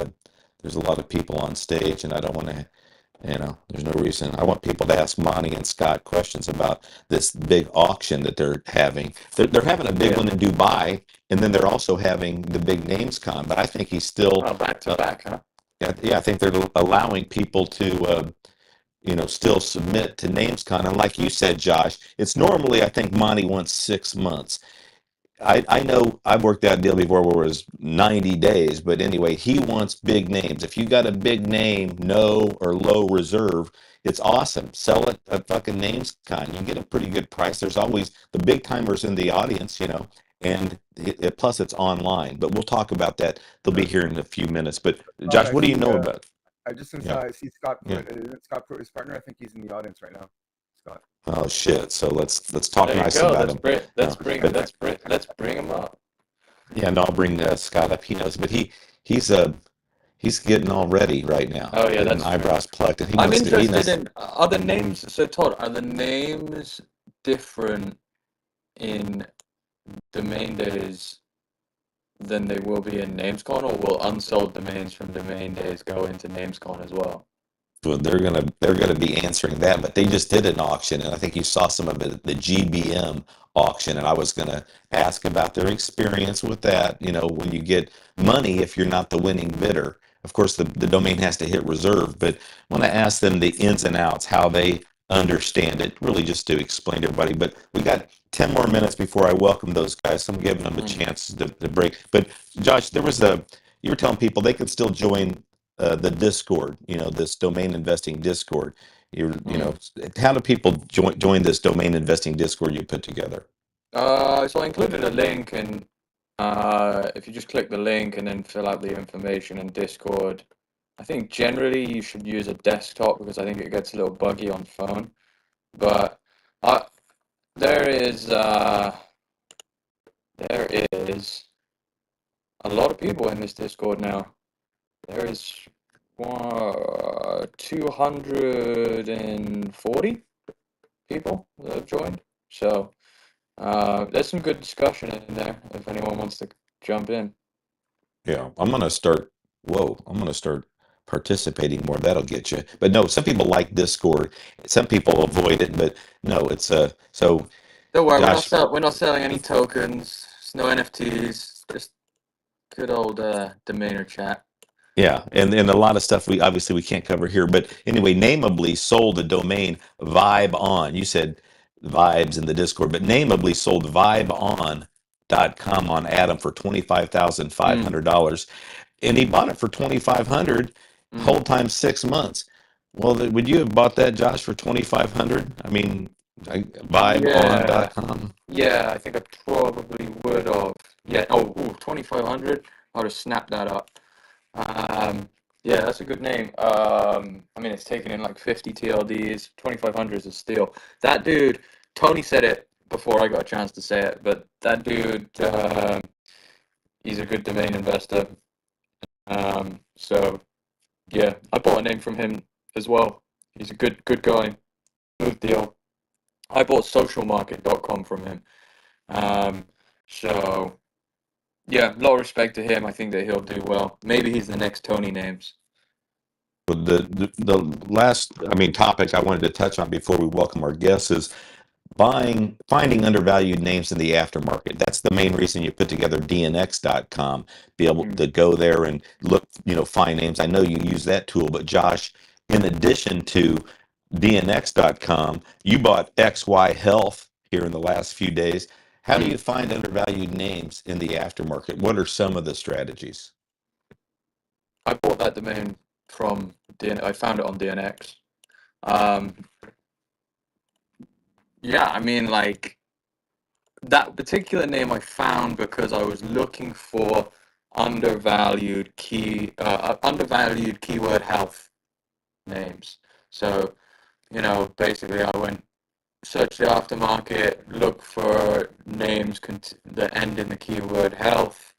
there's a lot of people on stage and I don't want to, there's no reason. I want people to ask Monty and Scott questions about this big auction that they're having. They're having a big one in Dubai, and then they're also having the big names con. But I think he's still back to back, huh? Yeah, I think they're allowing people to still submit to NamesCon. And like you said, Josh, it's normally, I think Monty wants 6 months. I know I've worked that deal before where it was 90 days, but anyway, he wants big names. If you got a big name, no or low reserve, it's awesome. Sell it at fucking NamesCon. You can get a pretty good price. There's always the big timers in the audience, and plus it's online. But we'll talk about that. They'll be here in a few minutes. But Josh, what do you know about it? I just Yeah. I see Scott Pruitt. Isn't Scott Pruitt his partner? I think he's in the audience right now. Scott. Oh shit! So let's talk There you nice go. about Let's him. bring him up. Yeah, no, I'll bring Scott up. He knows, but he's getting all ready right now. Oh yeah, getting that's eyebrows plucked. And I'm interested in are the names. So Todd, are the names different in domain days than they will be in NamesCon, or will unsold domains from domain days go into NamesCon as well? Well, they're gonna be answering that, but they just did an auction, and I think you saw some of it at the GBM auction, and I was gonna ask about their experience with that. When you get money, if you're not the winning bidder, of course the domain has to hit reserve, but I want to ask them the ins and outs, how they understand it, really just to explain to everybody. But we got 10 more minutes before I welcome those guys, so I'm giving them a chance to break. But Josh, you were telling people they could still join the Discord, this domain investing Discord. How do people join this domain investing Discord you put together? So I included a link, and if you just click the link and then fill out the information in Discord, I think generally you should use a desktop because I think it gets a little buggy on phone. But there is a lot of people in this Discord now. There is 240 people that have joined. So there's some good discussion in there if anyone wants to jump in. Yeah, I'm gonna start participating more. That'll get you. But no, some people like Discord. Some people avoid it, but no, it's so. Don't worry, Josh, we're not selling any tokens. It's no NFTs. Just good old domainer chat. Yeah, and a lot of stuff we obviously we can't cover here, but anyway, Nameably sold the domain Vibe On. You said vibes in the Discord, but Nameably sold vibeon.com on Adam for $25,500, and he bought it for 2,500. Hold time 6 months. Well, would you have bought that, Josh, for 2,500? I mean, Yeah, vibeon.com. yeah, I think I probably would have. Yeah, oh, ooh, 2,500. I would have snapped that up. Yeah, that's a good name. I mean, it's taken in like 50 TLDs. 2,500 is a steal. That dude, Tony said it before I got a chance to say it, but that dude, he's a good domain investor. So yeah, I bought a name from him as well. He's a good guy. Smooth deal. I bought socialmarket.com from him. So yeah, a lot of respect to him. I think that he'll do well. Maybe he's the next Tony Names. The last, I mean, topic I wanted to touch on before we welcome our guests is finding undervalued names in the aftermarket. That's the main reason you put together DNX.com, be able to go there and look, find names. I know you use that tool, but Josh, in addition to DNX.com, you bought XY Health here in the last few days. How do you find undervalued names in the aftermarket? What are some of the strategies? I bought that domain from I found it on DNX. Yeah, I mean, like that particular name I found because I was looking for undervalued keyword health names. So, basically I went search the aftermarket, look for names that end in the keyword health,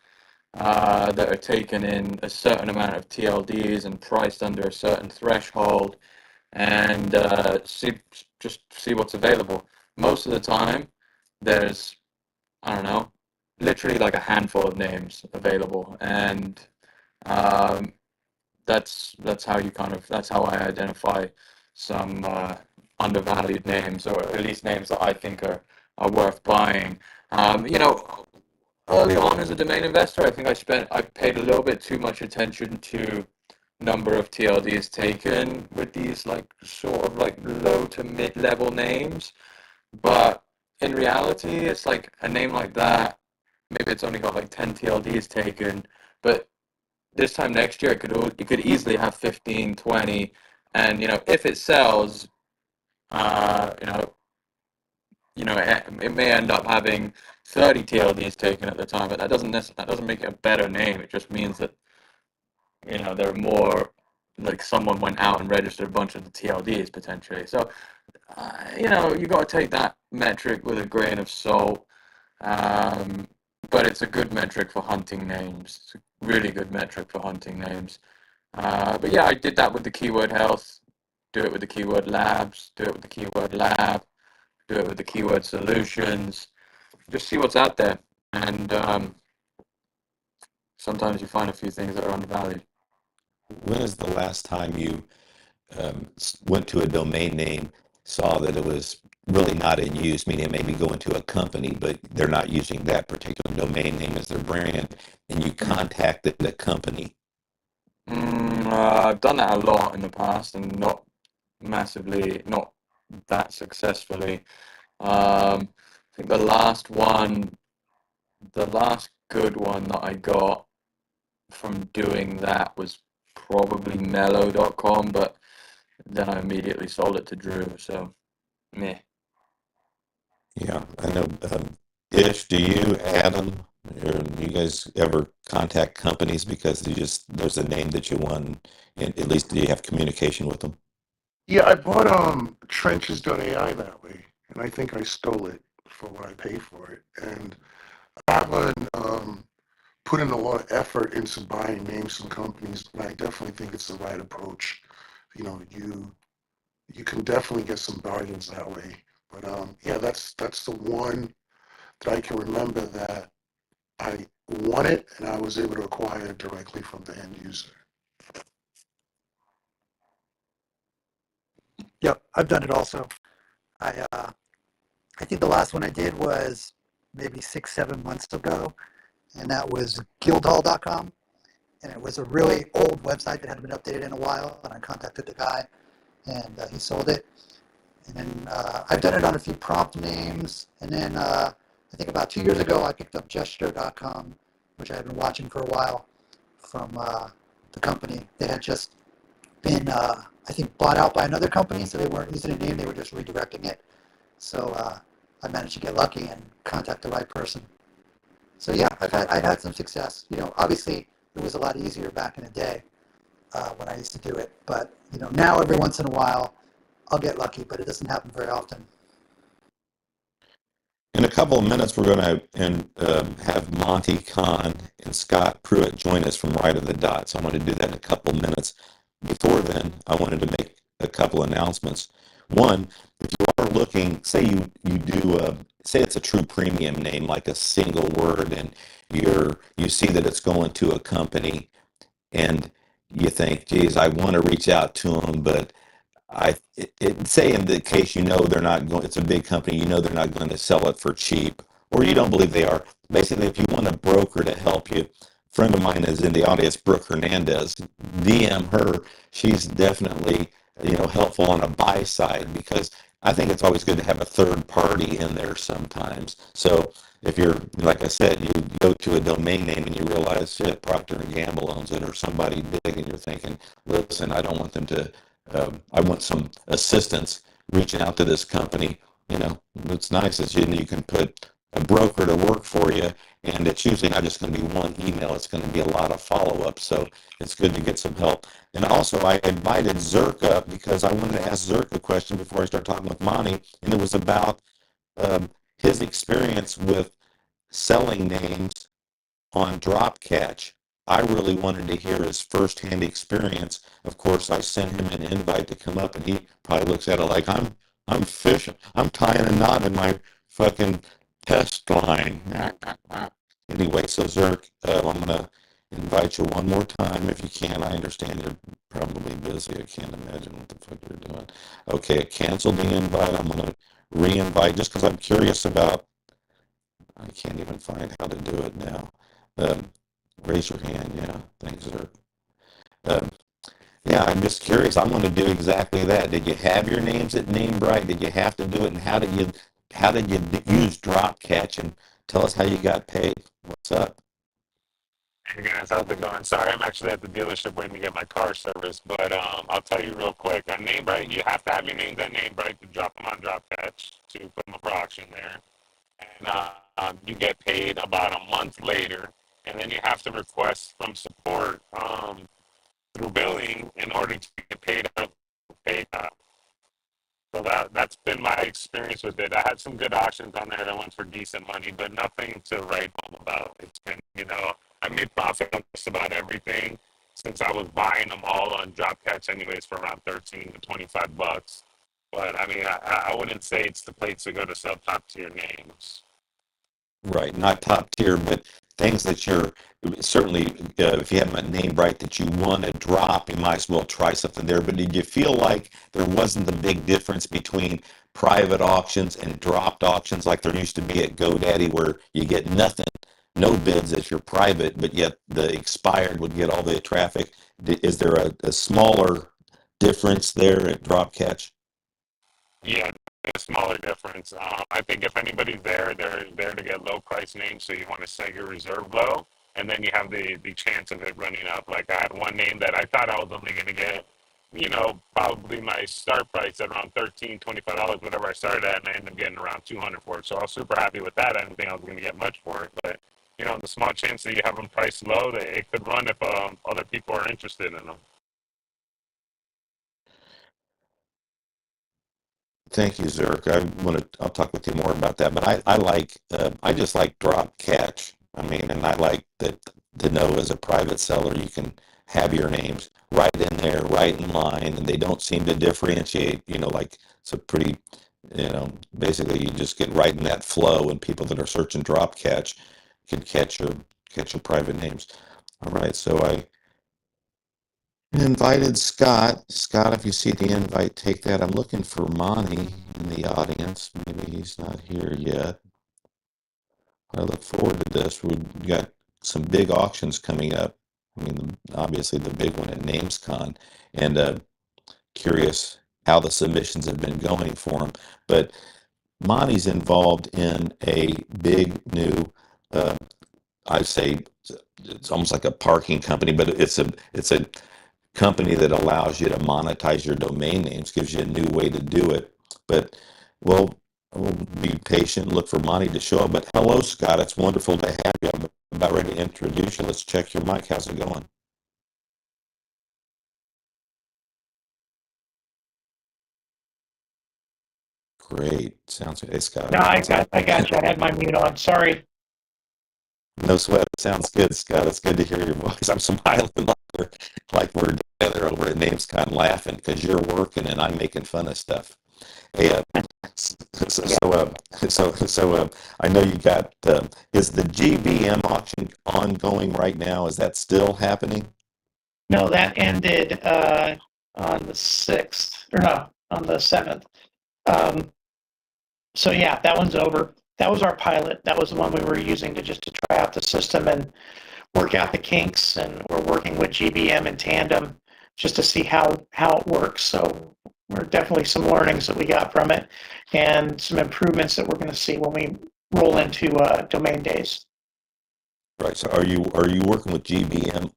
that are taken in a certain amount of TLDs and priced under a certain threshold, and just see what's available. Most of the time, there's, I don't know, literally like a handful of names available, and that's how I identify some undervalued names, or at least names that I think are worth buying. Early on as a domain investor, I think I paid a little bit too much attention to number of TLDs taken with these like sort of like low to mid level names. But in reality, it's like a name like that, maybe it's only got like 10 TLDs taken, but this time next year it could easily have 15, 20, and if it sells, uh, you know, it may end up having 30 TLDs taken at the time, but that doesn't make it a better name. It just means that there are more, like someone went out and registered a bunch of the TLDs potentially. So you got to take that metric with a grain of salt. But it's a good metric for hunting names. It's a really good metric for hunting names. But yeah, I did that with the keyword health, do it with the keyword labs, do it with the keyword lab, do it with the keyword solutions. Just see what's out there. And sometimes you find a few things that are undervalued. When is the last time you went to a domain name, saw that it was really not in use, meaning maybe going to a company, but they're not using that particular domain name as their brand, and you contacted the company? I've done that a lot in the past, and not that successfully. I think the last good one that I got from doing that was probably mellow.com, but then I immediately sold it to Drew, so meh. Yeah, I know. Ish, do you, Adam, or do you guys ever contact companies because there's a name that you want, and at least do you have communication with them? Yeah, I bought trenches.ai that way, and I think I stole it for what I paid for it. And I haven't put in a lot of effort into buying names from companies, but I definitely think it's the right approach. You can definitely get some bargains that way. But yeah, that's the one that I can remember that I wanted and I was able to acquire it directly from the end user. Yep, I've done it also. I think the last one I did was maybe 6, 7 months ago, and that was guildhall.com. And it was a really old website that hadn't been updated in a while. And I contacted the guy, and he sold it. And then I've done it on a few prompt names. And then I think about 2 years ago, I picked up gesture.com, which I had been watching for a while from the company. They had just been, I think, bought out by another company, so they weren't using a name, they were just redirecting it. So I managed to get lucky and contact the right person. So yeah, I've had some success. Obviously it was a lot easier back in the day when I used to do it. But now every once in a while I'll get lucky, but it doesn't happen very often. In a couple of minutes, we're going to have Monte, Cahn, and Scott Pruitt join us from Right of the Dot. So I'm going to do that in a couple of minutes. Before then, I wanted to make a couple announcements. One, if you are looking, say you do, say it's a true premium name, like a single word, and you see that it's going to a company, and you think, geez, I want to reach out to them, but say in the case they're not going, it's a big company, they're not going to sell it for cheap, or you don't believe they are. Basically, if you want a broker to help you, a friend of mine is in the audience, Brooke Hernandez. DM her. She's definitely helpful on a buy side, because I think it's always good to have a third party in there sometimes. So if you're, like I said, you go to a domain name and you realize, shit, Procter and Gamble owns it, or somebody big, and you're thinking, listen, I don't want them to. I want some assistance reaching out to this company. What's nice is you can put a broker to work for you, and it's usually not just going to be one email. It's going to be a lot of follow-up. So it's good to get some help. And also, I invited Zerk up because I wanted to ask Zerk a question before I start talking with Monty, and it was about his experience with selling names on drop catch. I really wanted to hear his firsthand experience. Of course, I sent him an invite to come up, and he probably looks at it like I'm fishing. I'm tying a knot in my fucking test line. Anyway, so Zerk, I'm gonna invite you one more time if you can. I understand you're probably busy. I can't imagine what the fuck you're doing. Okay, I canceled the invite. I'm gonna re-invite just because I'm curious about. I can't even find how to do it now. Um, Raise your hand. Yeah, thanks, sir. Um, yeah, I'm just curious. I'm going to do exactly that. Did you have your names at NameBright? Did you have to do it? And how did you use drop catch? And tell us how you got paid. What's up? Hey guys, how's it going? Sorry, I'm actually at the dealership waiting to get my car serviced, but I'll tell you real quick. On NameBright, you have to have your names at NameBright to drop them on drop catch to put them up for auction there. And you get paid about a month later, and then you have to request from support through billing in order to get paid out. So that's been my experience with it. I had some good auctions on there that went for decent money, but nothing to write home about. It's been, I made profit on just about everything since I was buying them all on drop catch anyways for around 13 to 25 bucks. But I mean, I wouldn't say it's the place to go to sell top tier names. Right, not top tier, but things that you're certainly, if you have a name right that you want to drop, you might as well try something there. But did you feel like there wasn't a big difference between private auctions and dropped auctions like there used to be at GoDaddy, where you get nothing, no bids if you're private, but yet the expired would get all the traffic? Is there a smaller difference there at drop catch? Yeah, a smaller difference. I think if anybody's there, they're there to get low price names, so you want to set your reserve low, and then you have the chance of it running up. Like I had one name that I thought I was only going to get, probably my start price at around $13, $25, whatever I started at, and I ended up getting around 200 for it. So I was super happy with that. I didn't think I was going to get much for it, but the small chance that you have them priced low, that it could run if other people are interested in them. Thank you, Zerk. I'll talk with you more about that, but I just like drop catch. I mean, and I like that to know as a private seller, you can have your names right in there, right in line, and they don't seem to differentiate, like it's a pretty, basically you just get right in that flow, and people that are searching drop catch can catch your private names. All right, so I invited Scott. Scott, if you see the invite, take that. I'm looking for Monty in the audience. Maybe he's not here yet. I look forward to this. We got some big auctions coming up. I mean, obviously the big one at Cahn, and curious how the submissions have been going for him. But Monty's involved in a big new, uh, I say, it's almost like a parking company, but it's a company that allows you to monetize your domain names, gives you a new way to do it. But we'll be patient, look for Monty to show up. But hello, Scott. It's wonderful to have you. I'm about ready to introduce you. Let's check your mic. How's it going? Great. Sounds good. Hey, Scott. No, I got you. I had my mute on. Sorry. No sweat. Sounds good, Scott. It's good to hear your voice. I'm smiling like we're together over at NamesCon laughing because you're working and I'm making fun of stuff. Hey, I know you got, is the GBM auction ongoing right now? Is that still happening? No, that ended on the 6th, or no, on the 7th. So yeah, that one's over. That was our pilot. That was the one we were using to try out the system and work out the kinks. And we're working with GBM in tandem just to see how it works. So we're definitely some learnings that we got from it, and some improvements that we're going to see when we roll into domain days. Right. So are you working with GBM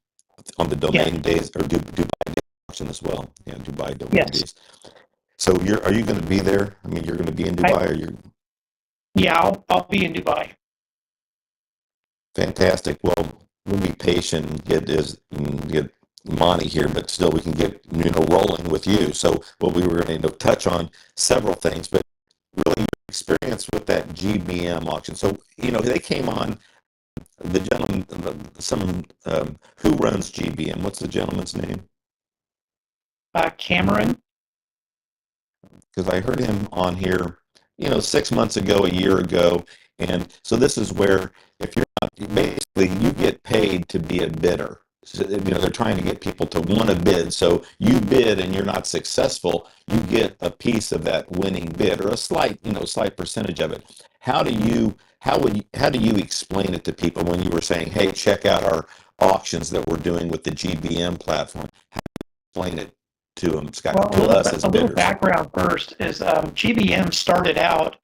on the domain days or Dubai auction as well? Yeah, Dubai domain days. So are you going to be there? I mean, you're going to be in Dubai, or you're? Yeah, I'll be in Dubai. Fantastic. Well, we'll be patient and get Monty here, but still we can get rolling with you. So what we were going to touch on several things, but really your experience with that GBM auction. So they came on. The gentleman, who runs GBM? What's the gentleman's name? Cameron. Because I heard him on here, 6 months ago, a year ago, and so this is where if you're not, basically you get paid to be a bidder. So, they're trying to get people to want to bid. So you bid and you're not successful, you get a piece of that winning bid or a slight percentage of it. How do you explain it to people when you were saying, hey, check out our auctions that we're doing with the GBM platform? How do you explain it to them, Scott, well, to us as bidders? A little background first is GBM started out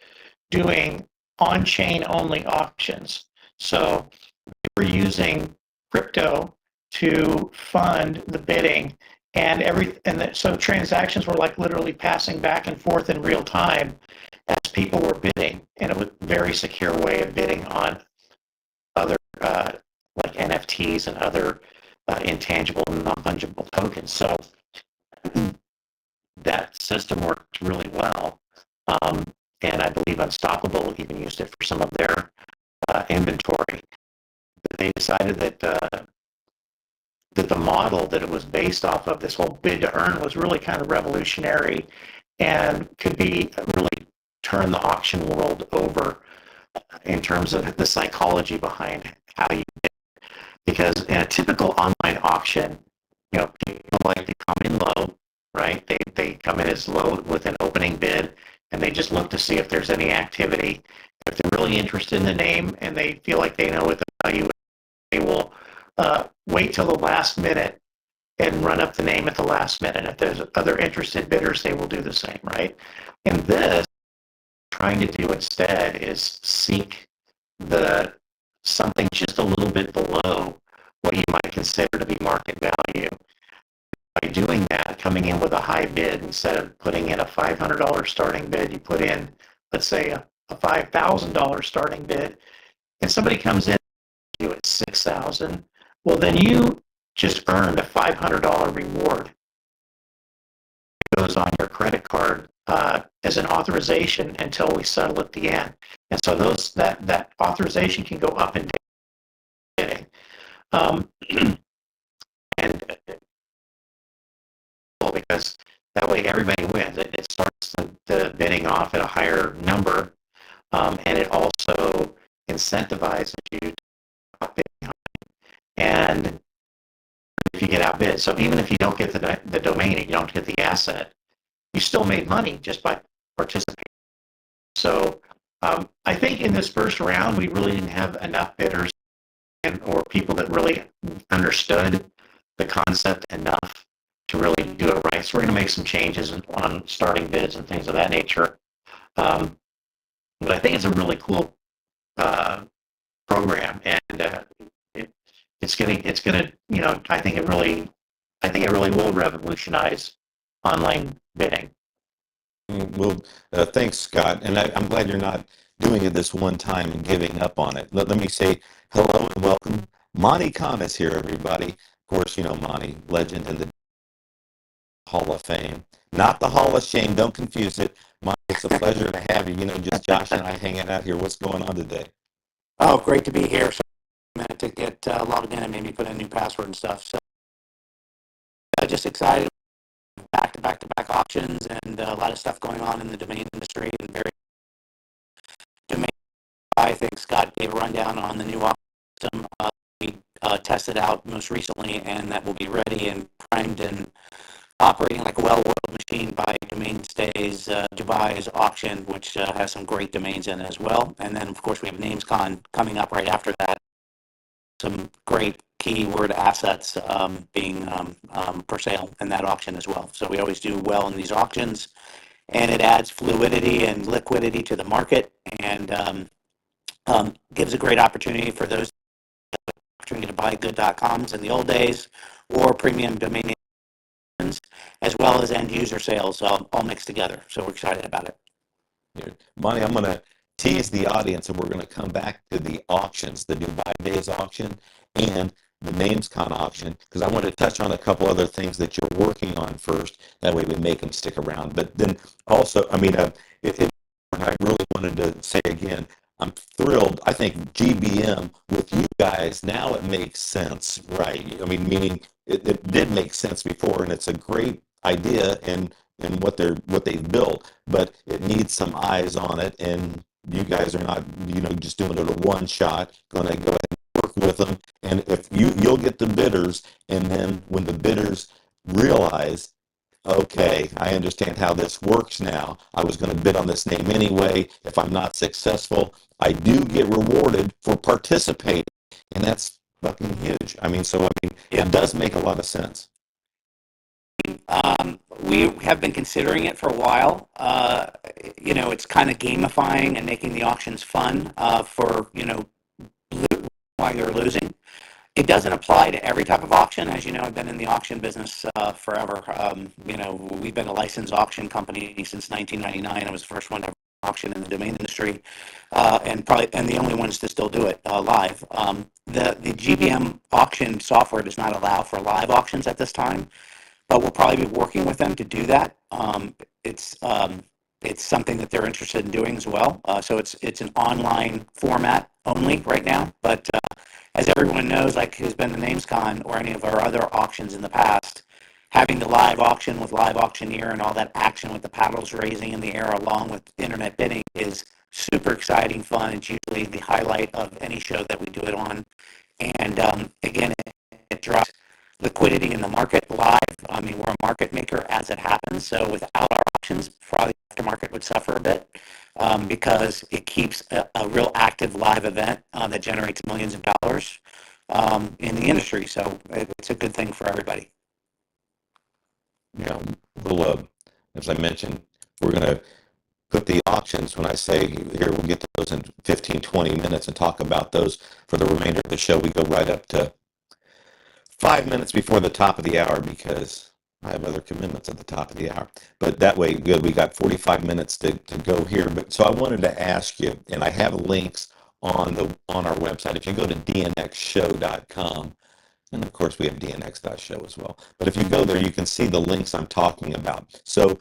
doing on-chain only auctions. So we were using crypto to fund the bidding, and so transactions were like literally passing back and forth in real time as people were bidding, and it was a very secure way of bidding on other like NFTs and other intangible non-fungible tokens. So that system worked really well, and I believe Unstoppable even used it for some of their inventory. But they decided that the model that it was based off of, this whole bid to earn, was really kind of revolutionary and could be really turn the auction world over in terms of the psychology behind how you bid. Because in a typical online auction, people like to come in low, right? They come in as low with an opening bid, and they just look to see if there's any activity. If they're really interested in the name and they feel like they know what the value is, they will wait till the last minute and run up the name at the last minute. If there's other interested bidders, they will do the same, right? And this, trying to do instead, is seek something just a little bit below what you might consider to be market value. By doing that, coming in with a high bid, instead of putting in a $500 starting bid, you put in, let's say, a $5,000 starting bid, and somebody comes in you at $6,000. Well, then you just earned a $500 reward. It goes on your credit card as an authorization until we settle at the end. And so that authorization can go up and down. And because that way everybody wins. It starts the bidding off at a higher number, and it also incentivizes you to bidding. And if you get outbid, so even if you don't get the domain, you don't get the asset, you still made money just by participating. So I think in this first round, we really didn't have enough bidders or people that really understood the concept enough to really do it right. So we're going to make some changes on starting bids and things of that nature. But I think it's a really cool program, and it's gonna, I think it really will revolutionize online bidding. Well, thanks, Scott. And I'm glad you're not doing it this one time and giving up on it. Let me say hello and welcome. Monte Cahn is here, everybody. Of course, you know Monte, legend in the Hall of Fame. Not the Hall of Shame. Don't confuse it. Monte, it's a pleasure to have you. Just Josh and I hanging out here. What's going on today? Oh, great to be here. So a minute to get logged in and maybe put in a new password and stuff. So just excited. Back to back to back auctions and a lot of stuff going on in the domain industry and very domain. I think Scott gave a rundown on the new auction system we tested out most recently, and that will be ready and primed and operating like a well-oiled machine by Domain Stays Dubai's auction, which has some great domains in it as well. And then, of course, we have Names Cahn coming up right after that. Some great keyword assets being for sale in that auction as well. So we always do well in these auctions, and it adds fluidity and liquidity to the market, and gives a great opportunity for those opportunity to buy good.coms in the old days or premium domain names, as well as end user sales all mixed together. So we're excited about it. Here. Monty, I'm going to tease the audience, and we're going to come back to the auctions, the Dubai Days auction and the Names Con auction, because I want to touch on a couple other things that you're working on first. That way we make them stick around. But then also, I really wanted to say again, I'm thrilled. I think GBM with you guys, now it makes sense, right? I mean, meaning it did make sense before, and it's a great idea and what they've built, but it needs some eyes on it, and you guys are not just doing it a one shot. Going to go ahead and work with them, and if you'll get the bidders, and then when the bidders realize, okay, I understand how this works now. I was going to bid on this name anyway. If I'm not successful, I do get rewarded for participating, and that's fucking huge. It does make a lot of sense. We have been considering it for a while. It's kind of gamifying and making the auctions fun for while you're losing. It doesn't apply to every type of auction. As you know, I've been in the auction business forever. We've been a licensed auction company since 1999. I was the first one to auction in the domain industry, and the only ones to still do it live. The GBM auction software does not allow for live auctions at this time, but we'll probably be working with them to do that. It's something that they're interested in doing as well. So it's an online format only right now, but as everyone knows, like who's been to NamesCon or any of our other auctions in the past, having the live auction with live auctioneer and all that action with the paddles raising in the air along with internet bidding is super exciting, fun. It's usually the highlight of any show that we do it on. And again, it drives liquidity in the market live. We're a market maker as it happens. So without our auctions, probably aftermarket would suffer a bit because it keeps a real active live event that generates millions of dollars in the industry. So it's a good thing for everybody. Yeah, we'll, as I mentioned, we're going to put the auctions, when I say here, we'll get to those in 15, 20 minutes and talk about those for the remainder of the show. We go right up to 5 minutes before the top of the hour because I have other commitments at the top of the hour. But that way, good, we got 45 minutes to go here. But so I wanted to ask you, and I have links on our website. If you go to dnxshow.com, and of course we have dnx.show as well. But if you go there, you can see the links I'm talking about. So,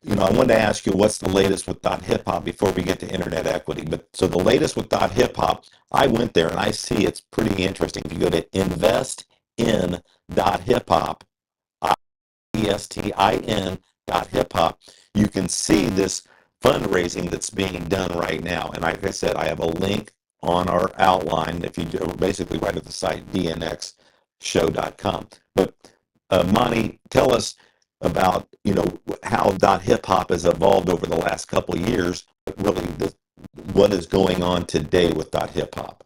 I wanted to ask you what's the latest with .hiphop before we get to internet equity. But so the latest with .hiphop, I went there and I see it's pretty interesting. If you go to investin.hiphop, investin.hiphop, you can see this fundraising that's being done right now. And like I said, I have a link on our outline if you do, basically right at the site dnxshow.com. But Monty, tell us about how .hiphop has evolved over the last couple of years, but really what is going on today with .hiphop.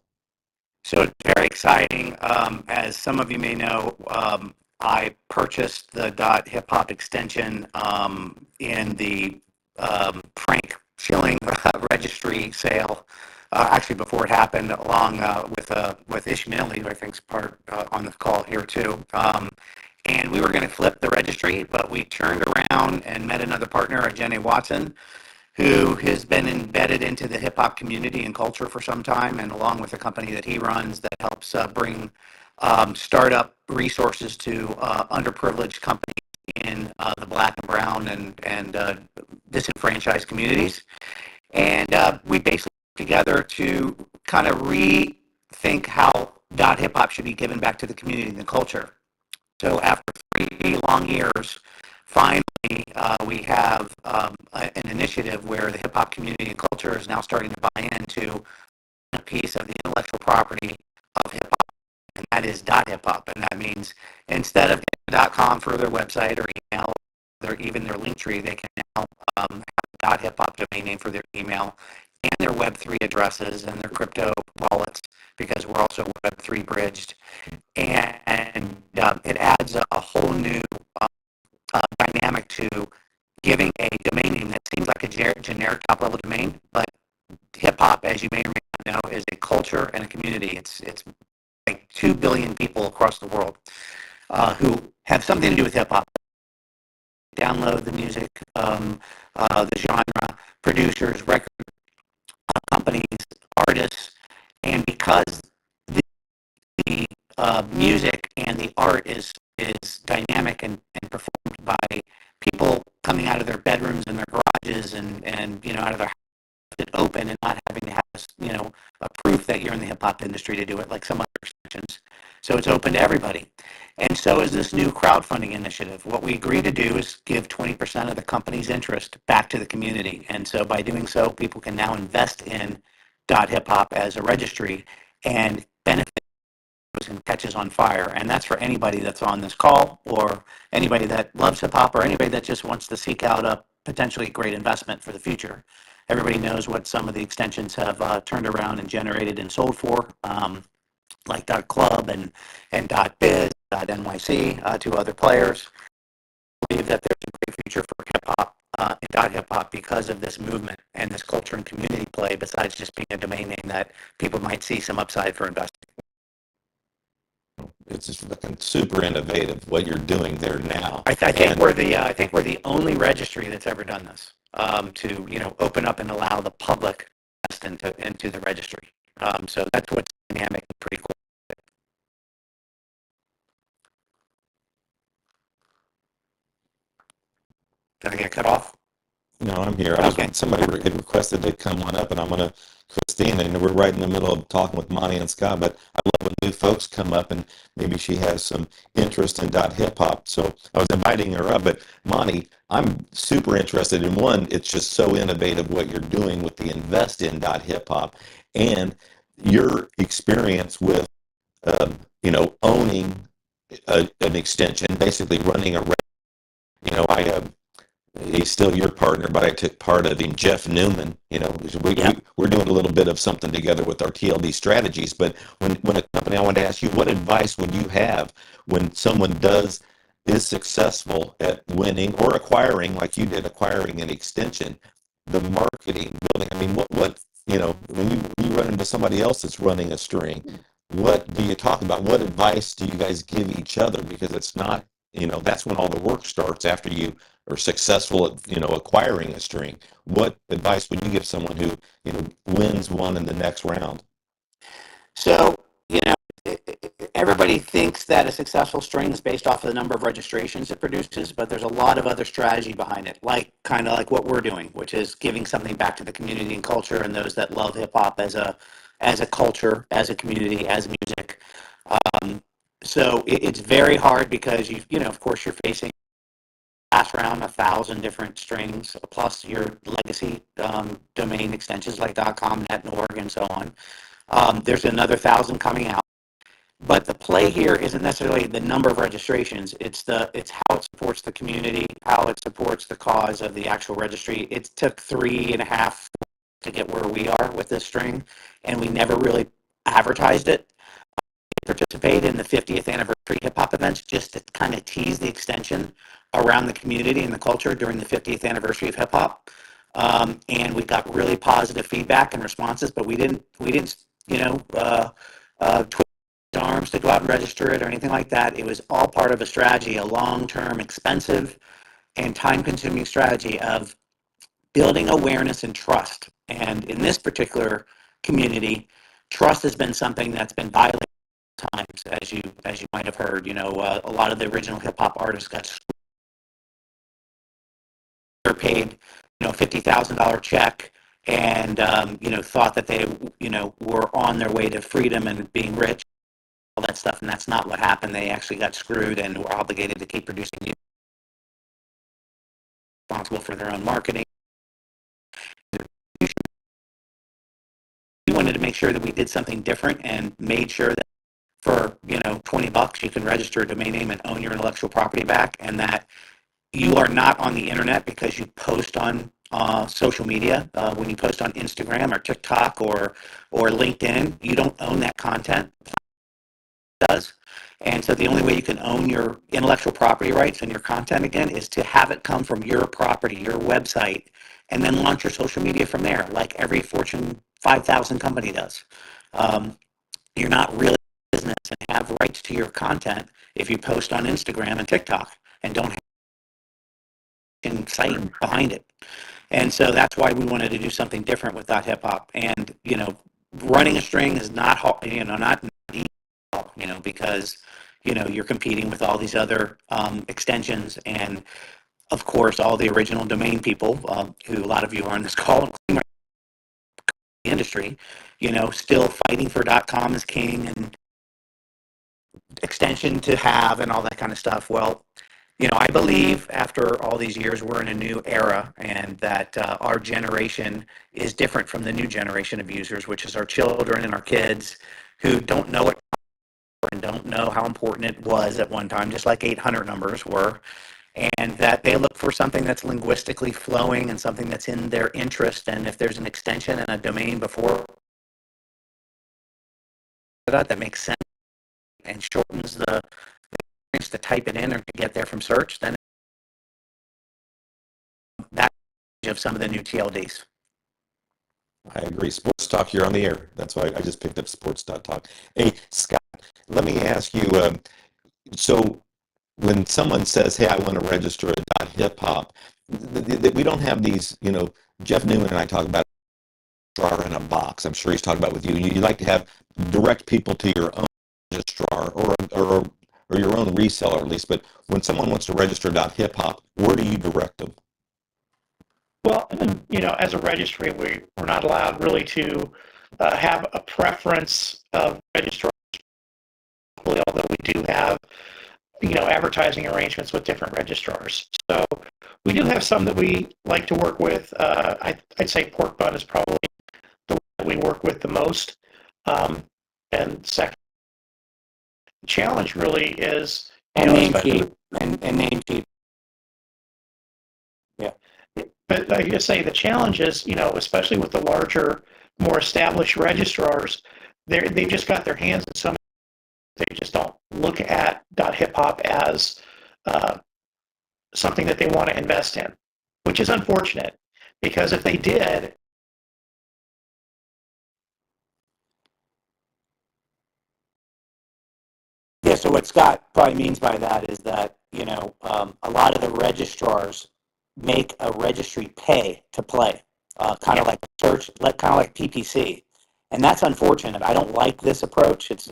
So it's very exciting. As some of you may know, I purchased the .hip hop extension in the Frank Schilling registry sale. Actually, before it happened, along with Ishmael, who I think is part on the call here too. And we were going to flip the registry, but we turned around and met another partner, Jenny Watson, who has been embedded into the hip hop community and culture for some time, and along with a company that he runs that helps bring startup resources to underprivileged companies in the Black and Brown and disenfranchised communities. And we basically worked together to kind of rethink how hip hop should be given back to the community and the culture. So after 3 long years, finally, we have an initiative where the hip hop community and culture is now starting to buy into a piece of the intellectual property of hip hop, and that is .hip hop. And that means instead of .com for their website or email, or even their link tree, they can now have .hip hop domain name for their email and their Web3 addresses and their crypto wallets, because we're also Web3 bridged. And it adds a whole new dynamic to giving a domain name that seems like a generic top-level domain, but hip hop, as you may or may not know, is a culture and a community. It's like 2 billion people across the world who have something to do with hip hop. Download the music, the genre, producers, record companies, artists, and because the music and the art is dynamic and performed by people coming out of their bedrooms and their garages and out of their open and not having to have a proof that you're in the hip hop industry to do it like some other extensions. So it's open to everybody. And so is this new crowdfunding initiative. What we agree to do is give 20% of the company's interest back to the community. And so by doing so, people can now invest in .hip hop as a registry and benefit and catches on fire. And that's for anybody that's on this call, or anybody that loves hip hop, or anybody that just wants to seek out a potentially great investment for the future. Everybody knows what some of the extensions have turned around and generated and sold for, like .club and .biz, .nyc, to other players. I believe that there's a great future for hip hop and .hip hop because of this movement and this culture and community play, besides just being a domain name that people might see some upside for investing. It's just looking super innovative what you're doing there now. I think we're the only registry that's ever done this, to open up and allow the public into the registry. So that's what's dynamic and pretty cool. Did I get cut off? No, I'm here. Okay. Somebody had requested to come on up, and I'm going to, Christina, and we're right in the middle of talking with Monte and Scott, but I love when new folks come up, and maybe she has some interest in .hip hop. So I was inviting her up, but Monte, I'm super interested in one. It's just so innovative what you're doing with the investin.hiphop and your experience with, owning an extension, basically running a, he's still your partner, but I took part of him, Jeff Newman. We're doing a little bit of something together with our TLD strategies. But when a company, I wanted to ask you, what advice would you have when someone is successful at winning or acquiring, like you did, acquiring an extension, the marketing, building? I mean, what when you run into somebody else that's running a string, what do you talk about? What advice do you guys give each other? Because it's not, that's when all the work starts after you are successful at acquiring a string. What advice would you give someone who wins one in the next round? So everybody thinks that a successful string is based off of the number of registrations it produces, but there's a lot of other strategy behind it, kind of like what we're doing, which is giving something back to the community and culture and those that love hip hop as a culture, as a community, as music. So it's very hard because of course you're facing last round 1,000 different strings plus your legacy domain extensions like .com, .net, and .org, and so on. There's another 1,000 coming out. But the play here isn't necessarily the number of registrations. It's how it supports the community, how it supports the cause of the actual registry. It took 3.5 to get where we are with this string, and we never really advertised it. participate in the 50th anniversary hip hop events just to kind of tease the extension around the community and the culture during the 50th anniversary of hip hop. And we got really positive feedback and responses, but we didn't, twist arms to go out and register it or anything like that. It was all part of a strategy, a long-term, expensive, and time-consuming strategy of building awareness and trust. And in this particular community, trust has been something that's been violated times, as you might have heard. A lot of the original hip hop artists got paid, $50,000 check, and thought that they, were on their way to freedom and being rich, all that stuff, and that's not what happened. They actually got screwed and were obligated to keep producing music, responsible for their own marketing. We wanted to make sure that we did something different and made sure that for $20 you can register a domain name and own your intellectual property back, and that you are not on the internet because you post on social media. When you post on Instagram or TikTok or LinkedIn, you don't own that content. It does. And so the only way you can own your intellectual property rights and your content again is to have it come from your property, your website, and then launch your social media from there, like every Fortune 5,000 company does. You're not really a business and have rights to your content if you post on Instagram and TikTok and don't have a site behind it. And so that's why we wanted to do something different with .hip hop. And running a string is not not easy, because you're competing with all these other extensions, and of course all the original domain people, who a lot of you are on this call, including the industry, still fighting for .com as king and extension to have and all that kind of stuff. Well, I believe after all these years, we're in a new era, and that our generation is different from the new generation of users, which is our children and our kids who don't know it and don't know how important it was at one time, just like 800 numbers were, and that they look for something that's linguistically flowing and something that's in their interest. And if there's an extension and a domain before that makes sense and shortens the to type it in or to get there from search, then that's of some of the new TLDs. I agree. Sports talk, you're on the air. That's why I just picked up sports.talk. Hey, Scott, let me ask you, so when someone says, hey, I want to register a .hip hop, we don't have these, Jeff Newman and I talk about registrar in a box. I'm sure he's talking about with you. You like to have direct people to your own registrar or your own reseller at least. But when someone wants to register .hip hop, where do you direct them? Well, as a registry, we're not allowed really to have a preference of registrars, although we do have, advertising arrangements with different registrars. So we do have some that we like to work with. I'd say Pork Bun is probably the one that we work with the most. And second, the challenge really is, Namecheap. And Namecheap. Yeah. But I just say the challenge is, especially with the larger, more established registrars, they've just got their hands in some. They just don't look at .hip hop as something that they want to invest in, which is unfortunate, because if they did. Yeah, so what Scott probably means by that is that, a lot of the registrars make a registry pay to play, kind of like search, kind of like PPC. And that's unfortunate. I don't like this approach. It's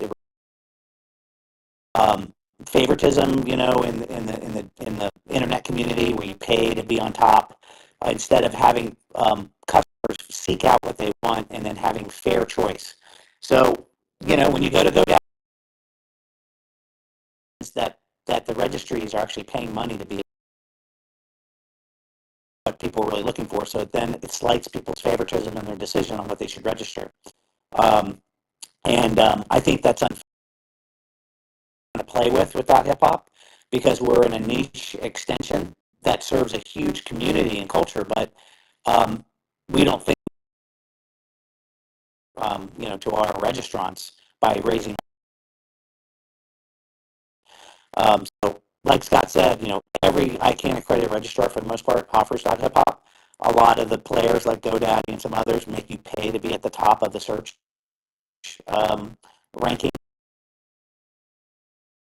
favoritism, in the internet community where you pay to be on top, instead of having customers seek out what they want and then having fair choice. So, when you go to GoDaddy, that the registries are actually paying money to be what people are really looking for. So then it slights people's favoritism and their decision on what they should register. I think that's unfair to play with .hip hop, because we're in a niche extension that serves a huge community and culture, but we don't think to our registrants by raising So, like Scott said, every ICANN accredited registrar for the most part offers .hiphop. A lot of the players like GoDaddy and some others make you pay to be at the top of the search ranking.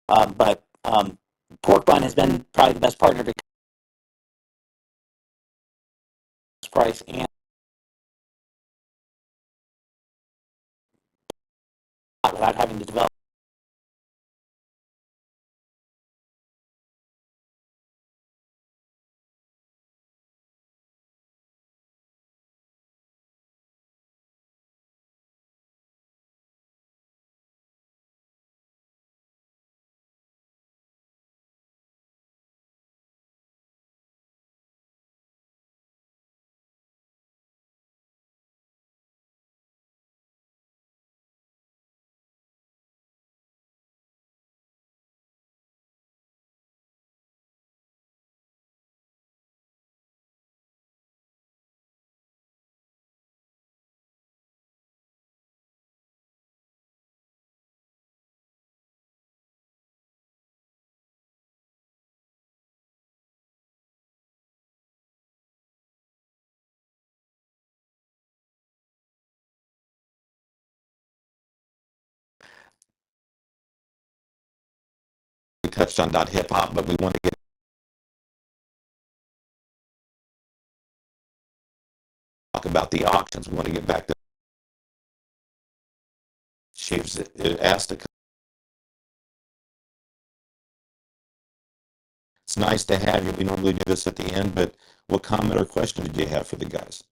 But Pork Bun has been probably the best partner because price and without having to develop. We touched on .hiphop, but we want to get talk about the auctions. We want to get back to she was asked to. It's nice to have you. We normally do this at the end, but what comment or question did you have for the guys?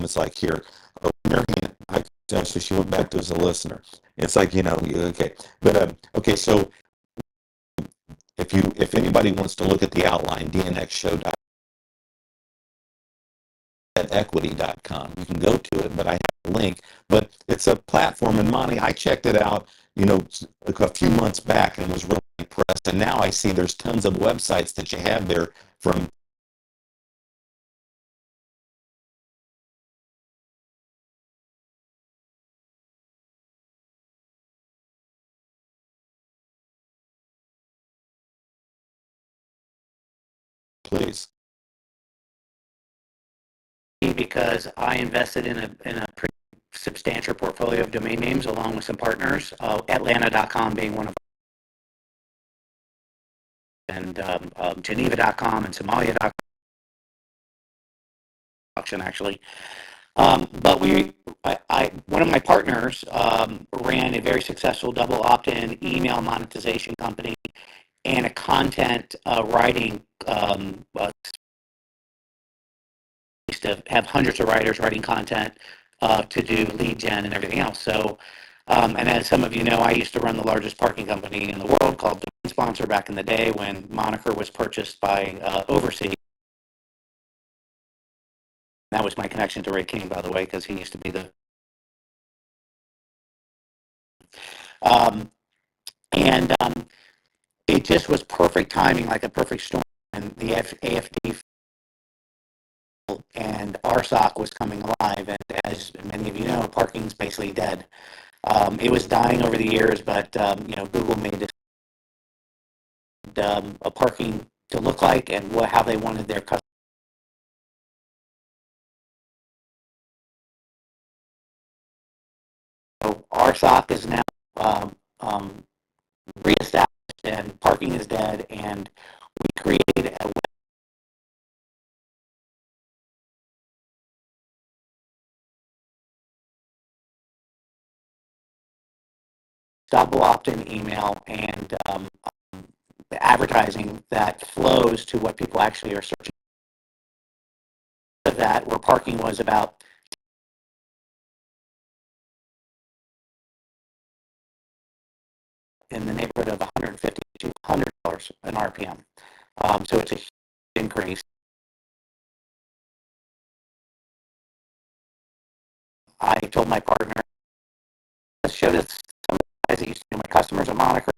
It's like here, open your hand. So she went back to as a listener. It's like okay, but okay. So if anybody wants to look at the outline, DNX Show at equity.com, you can go to it. But I have a link. But it's a platform, and Monte, I checked it out. A few months back, and was really impressed. And now I see there's tons of websites that you have there from. Please. Because I invested in a pretty substantial portfolio of domain names along with some partners, Atlanta.com being one of them, and Geneva.com and Somalia.com auction actually. But one of my partners ran a very successful double opt-in email monetization company and a content writing used to have hundreds of writers writing content to do lead gen and everything else. So, and as some of you know, I used to run the largest parking company in the world called Domain Sponsor back in the day when Moniker was purchased by Oversea. That was my connection to Ray King, by the way, because he used to be the. And it just was perfect timing, like a perfect storm. And the AFD and RSOC was coming alive. And as many of you know, parking's basically dead. It was dying over the years, but Google made it a parking to look like and how they wanted their customers. So RSOC is now reestablished, and parking is dead, and we created a double opt-in email and the advertising that flows to what people actually are searching. That where parking was about in the neighborhood of $150 to $200 an RPM. So it's a huge increase. I told my partner, let's show this some of the guys that used to be my customers at Moniker.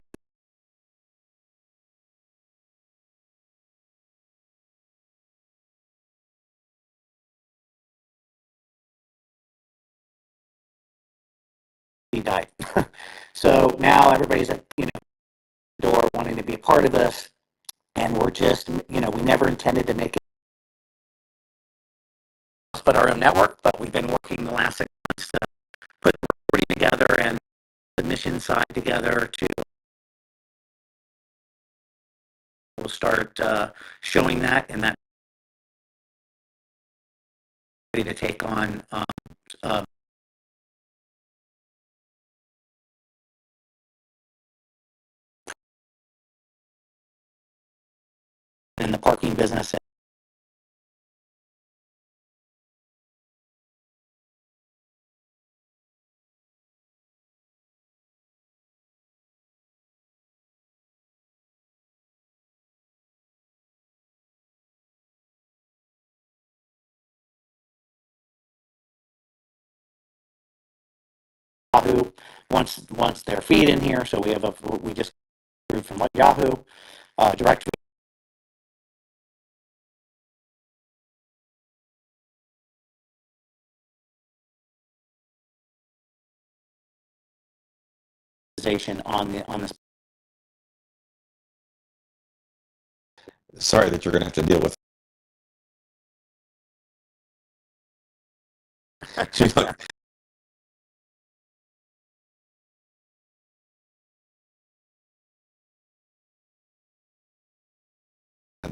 he died. So now everybody's at the door wanting to be a part of this, and we're just we never intended to make it but our own network, but we've been working the last 6 months to put the recording together and the mission side together to we'll start showing that and that ready to take on in the parking business. Yahoo wants their feed in here, so we just approved from Yahoo direct on this. Sorry that you're going to have to deal with.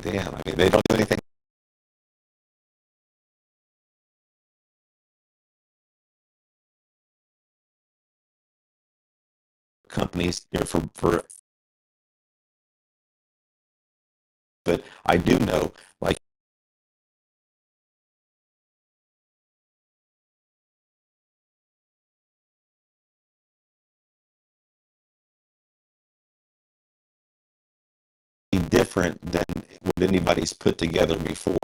Damn, I mean, they don't do anything. Companies, for. But I do know, like, different than what anybody's put together before.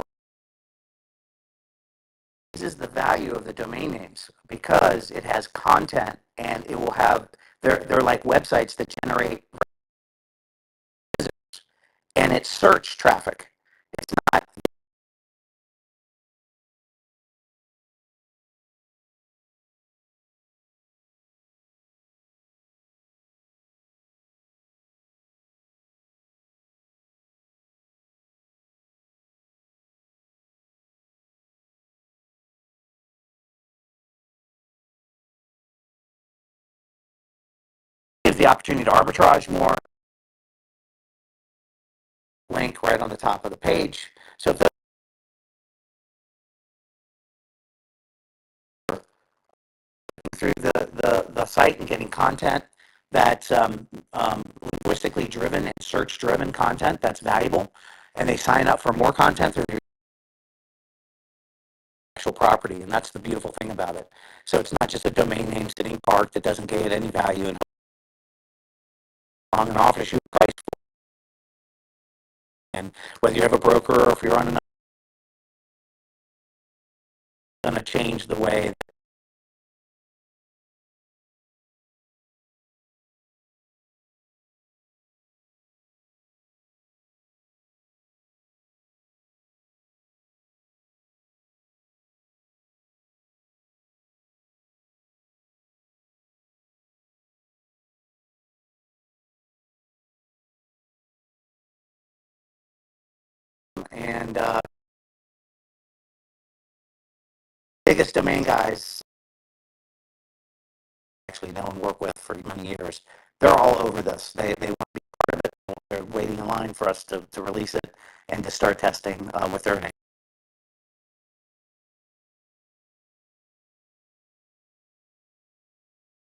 This is the value of the domain names because it has content and it will have they're like websites that generate visitors and it's search traffic. It's not gives the opportunity to arbitrage more. Link right on the top of the page. So if through the site and getting content that's linguistically driven and search driven content that's valuable, and they sign up for more content through the actual property, and that's the beautiful thing about it. So it's not just a domain name sitting parked that doesn't get any value and on an offshoot price. And whether you have a broker or if you're on another, going to change the way. And biggest domain guys actually know and work with for many years, they're all over this. They want to be part of it. They're waiting in line for us to release it and to start testing with their name.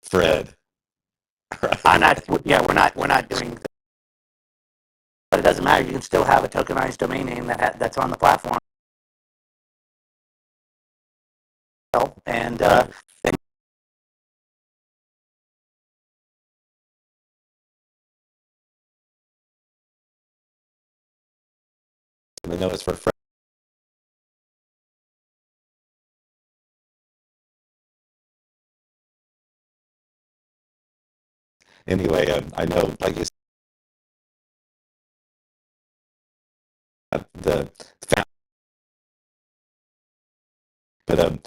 Fred. I'm not. Yeah, we're not doing. But it doesn't matter. You can still have a tokenized domain name that's on the platform. And Right. I know it's for Fred. Anyway, I know, like you said, the found, but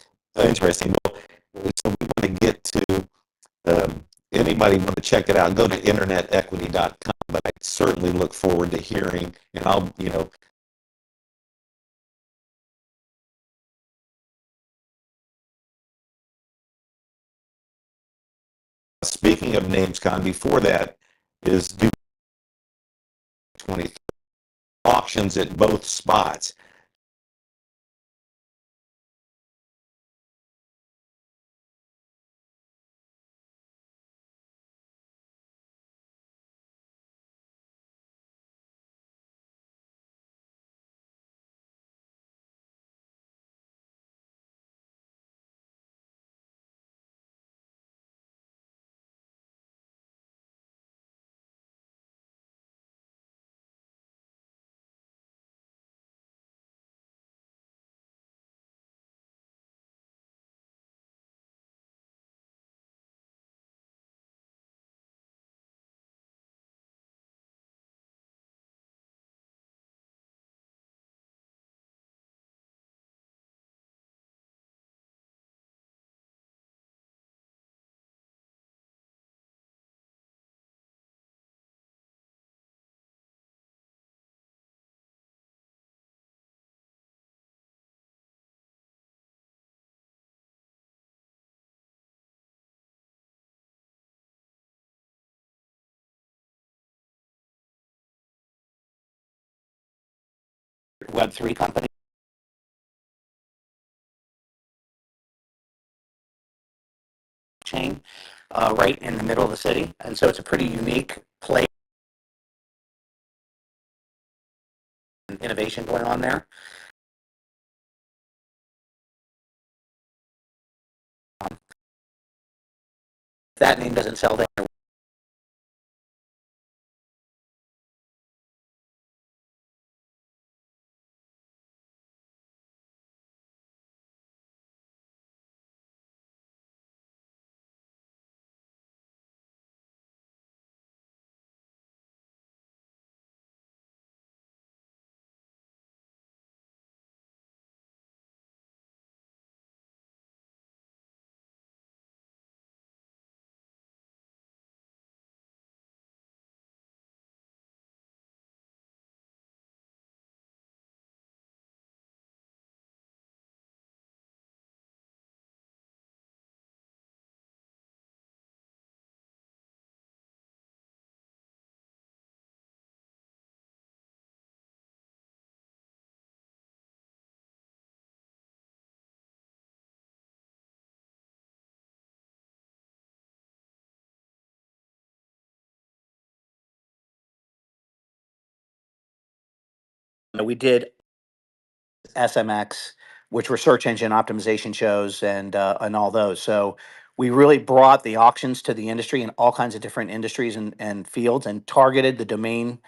interesting. Well, so we want to get to Anybody want to check it out, go to internetequity.com. But I certainly look forward to hearing, and I'll, speaking of names, Cahn, before that is 20 auctions at both spots. Web3 company chain right in the middle of the city. And so it's a pretty unique place and innovation going on there. That name doesn't sell there. We did SMX, which were search engine optimization shows, and all those. So we really brought the auctions to the industry in all kinds of different industries and fields, and targeted the domain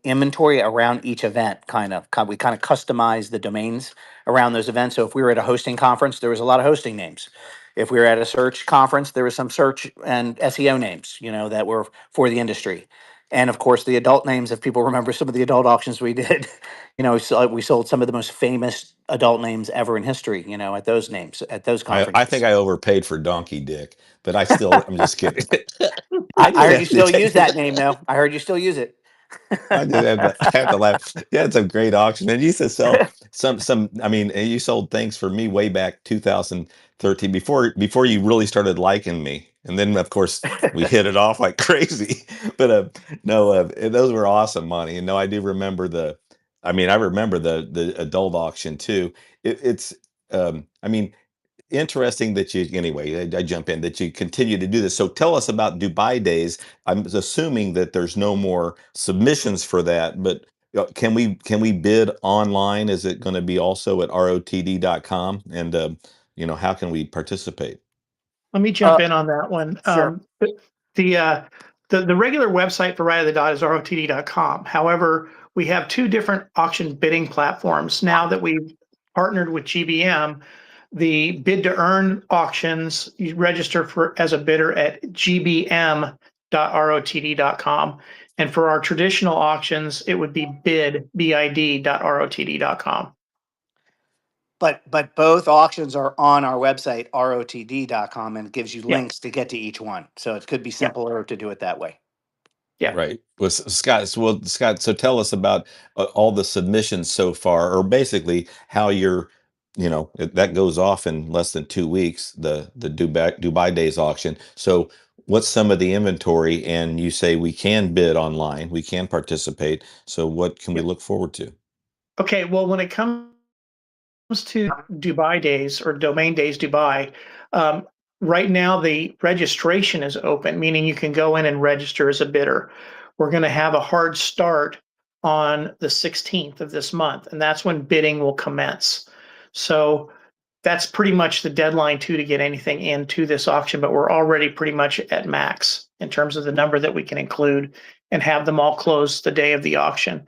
inventory around each event. We kind of customized the domains around those events. So if we were at a hosting conference, there was a lot of hosting names. If we were at a search conference, there was some search and SEO names, that were for the industry. And of course, the adult names, if people remember some of the adult auctions we did, so we sold some of the most famous adult names ever in history, at those names, at those I think conferences. I overpaid for Donkey Dick, but I'm just kidding. I, I I just heard you have to still say, use that name, though. I heard you still use it. I have to laugh. Yeah, it's a great auction. And you used to sell I mean, you sold things for me way back 2013 before you really started liking me. And then of course we hit it off like crazy. But no, those were awesome, Monty. And no, I do remember I remember the adult auction too. It's I mean, interesting that you anyway, I jump in that you continue to do this. So tell us about Dubai Days. I'm assuming that there's no more submissions for that, but can we bid online? Is it going to be also at rotd.com? And how can we participate? Let me jump in on that one. Sure. The uh, the regular website for Right of the Dot is rotd.com. However, we have two different auction bidding platforms now that we've partnered with GBM. The bid to earn auctions, you register as a bidder at gbm.rotd.com. And for our traditional auctions, it would be bid.rotd.com. But both auctions are on our website, rotd.com, and it gives you Yeah. links to get to each one. So it could be Yeah. simpler to do it that way. Yeah. Right. Well, Scott, so tell us about all the submissions so far, or basically how you're, that goes off in less than 2 weeks, the Dubai Days auction. So what's some of the inventory? And you say we can bid online, we can participate. So what can we Yeah. look forward to? Okay. Well, when it comes to Dubai Days or Domain Days Dubai, um, right now the registration is open, meaning you can go in and register as a bidder. We're going to have a hard start on the 16th of this month, and that's when bidding will commence. So that's pretty much the deadline to get anything into this auction, but we're already pretty much at max in terms of the number that we can include and have them all closed the day of the auction.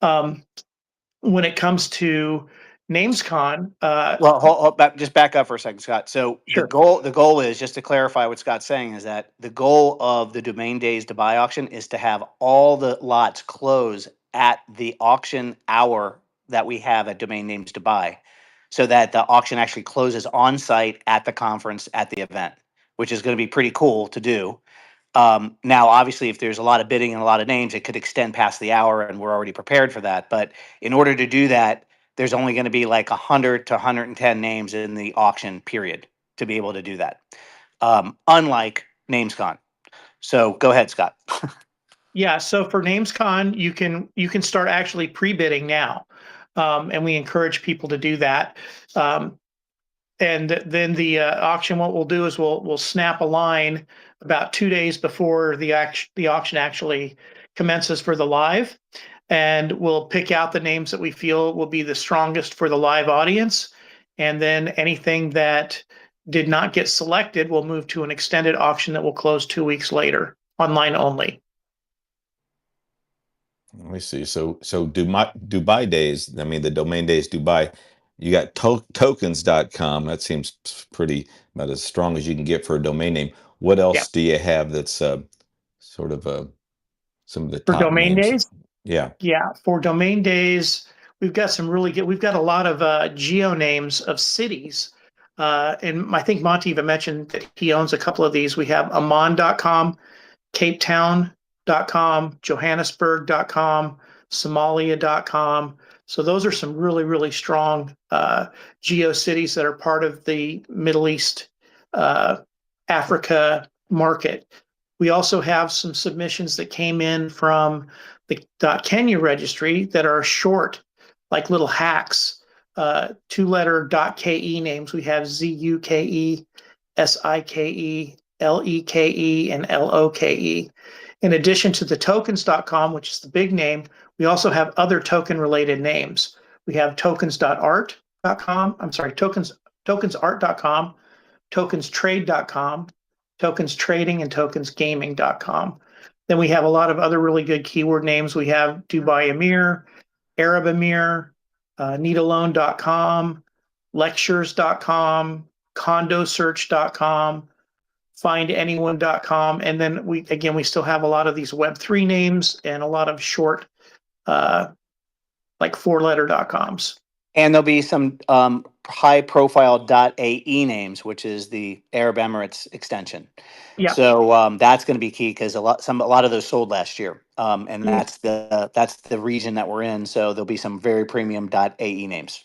When it comes to NamesCon, Well, just back up for a second, Scott. So sure. the goal is, just to clarify what Scott's saying, is that the goal of the Domain Days Dubai auction is to have all the lots close at the auction hour that we have at Domain Names Dubai, so that the auction actually closes on site at the conference at the event, which is going to be pretty cool to do. Now, obviously, if there's a lot of bidding and a lot of names, it could extend past the hour, and we're already prepared for that. But in order to do that, there's only going to be like 100 to 110 names in the auction period to be able to do that. Unlike NamesCon. So go ahead, Scott. Yeah, so for NamesCon, you can start actually pre-bidding now, and we encourage people to do that. And then the auction, what we'll do is we'll snap a line about 2 days before the auction actually commences for the live, and we'll pick out the names that we feel will be the strongest for the live audience, and then anything that did not get selected will move to an extended auction that will close 2 weeks later, online only. Let me see. So Dubai Days, I mean the Domain Days Dubai, you got tokens.com. That seems pretty about as strong as you can get for a domain name. What Yeah. else do you have that's sort of some of the For top domain names? days, Yeah. yeah, for domain days, we've got some really good. We've got a lot of geo names of cities, and I think Monte even mentioned that he owns a couple of these. We have Amman.com, CapeTown.com, Johannesburg.com, Somalia.com. So those are some really, really strong geo cities that are part of the Middle East, Africa market. We also have some submissions that came in from the .Kenya registry that are short, like little hacks, two-letter .ke names. We have ZUKE, SIKE, LEKE, and LOKE. In addition to the tokens.com, which is the big name, we also have other token-related names. We have tokens.art.com, tokensart.com, tokenstrade.com, tokens trading, and tokensgaming.com. Then we have a lot of other really good keyword names. We have Dubai Emir, Arab Emir, needalone.com, lectures.com, condosearch.com, findanyone.com. And then we still have a lot of these Web3 names and a lot of short, like 4-letter.coms. And there'll be some high profile .ae names, which is the Arab Emirates extension. Yeah. So that's going to be key because a lot of those sold last year, and Yeah. that's the region that we're in. So there'll be some very premium .ae names.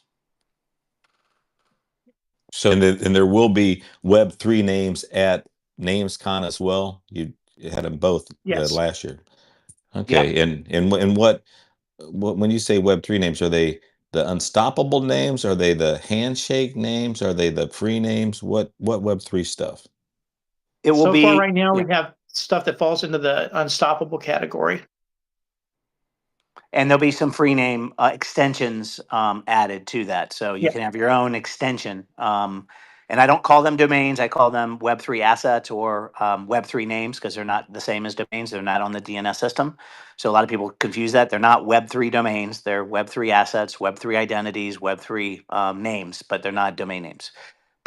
So and there will be Web3 names at NamesCon as well. You had them both Yes. last year. Yeah. Okay. And what when you say Web3 names, are they the unstoppable names? Are they the handshake names? Are they the free names? What Web3 stuff? It will So far be right now, yeah. we have stuff that falls into the unstoppable category. And there'll be some free name extensions added to that. So you Yeah. can have your own extension. And I don't call them domains. I call them Web3 assets or Web3 names because they're not the same as domains. They're not on the DNS system. So a lot of people confuse that. They're not Web3 domains. They're Web3 assets, Web3 identities, Web3 names, but they're not domain names.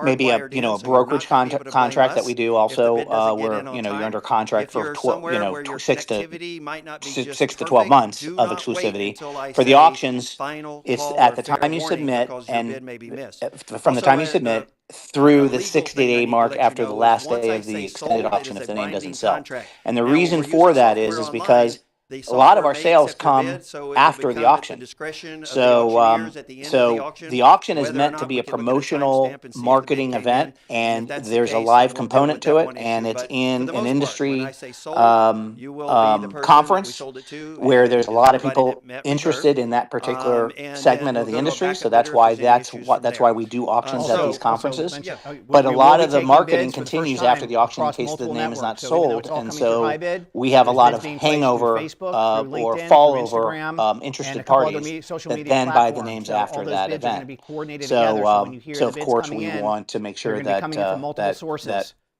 maybe a hardwired you in, know a so you're brokerage not going to be able to blame contract that us we do if the also bid doesn't get where in on you know you're time. under contract If for you're 12 you somewhere know where your six to connectivity might not be just 6 to 12 perfect, months do of not wait exclusivity. until I For the say auctions, final it's call at or the fair time you warning submit, because your and bid may be missed. from the Also, time you submit a through the legal 60 thing I day need to mark let you after the know is last once day I of the say extended sold, it auction is if a the name binding doesn't sell. contract. And the Now, when reason we're for using that is software online, because the a lot of software our may sales accept your come bid, so it will after the become at the auction. discretion of the So, auctioneers at the end of the auction the auction is whether or meant to not be we a can look at a promotional timestamp and see if the bid marketing came in. event, And if and that's the there's a case, then live we'll deal with component to that it, one and issue. it's But for in the an most part, when I industry say sold, you will be the person that we conference sold it to, where and there's a is lot of everybody people that met with her. interested in that particular And then segment we'll of the go to a industry. So backup bidder if there's any issues from that's there. why we do auctions at these conferences. Yeah. But a we will lot be of the taking marketing bids for the first continues after time the auction in across case the multiple name is not networks. So even though sold, it's all and coming through so HiBid, we have a there's lot bids of being placed through hangover Facebook, through or LinkedIn, through fallover Instagram, and interested a couple other parties social that media then buy the platforms. names So all after those that bids are going to event. be coordinated together. So when So, you hear so the of bids course coming we in, want to make they're sure going to be that coming in from multiple that sources.